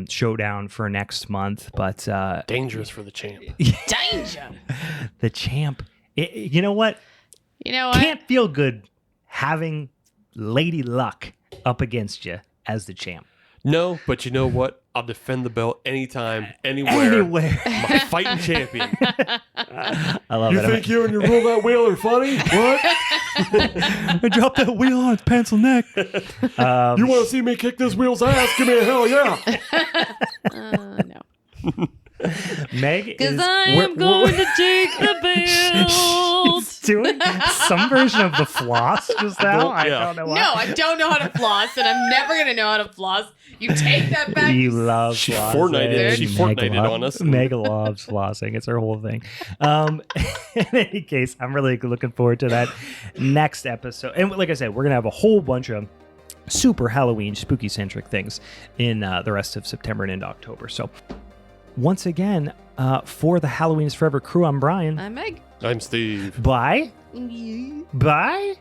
showdown for next month. But dangerous for the champ. Danger. The champ. You know what? Can't feel good having Lady Luck up against you as the champ. No, but you know what? I'll defend the belt anytime, anywhere. My fighting champion. I love it. You think you and your roulette wheel are funny? What? I dropped that wheel on its pencil neck. You want to see me kick this wheel's ass? Give me a hell yeah. No. Meg, because I am going to take the belt. She's doing some version of the floss just now. I don't know why. No, I don't know how to floss, and I'm never going to know how to floss. You take that back. You love she flossing. She Fortnited on us. Meg loves flossing. It's her whole thing. In any case, I'm really looking forward to that next episode. And like I said, we're going to have a whole bunch of super Halloween, spooky-centric things in the rest of September and into October. So once again, for the Halloween is Forever crew, I'm Brian. I'm Meg. I'm Steve. Bye. Bye.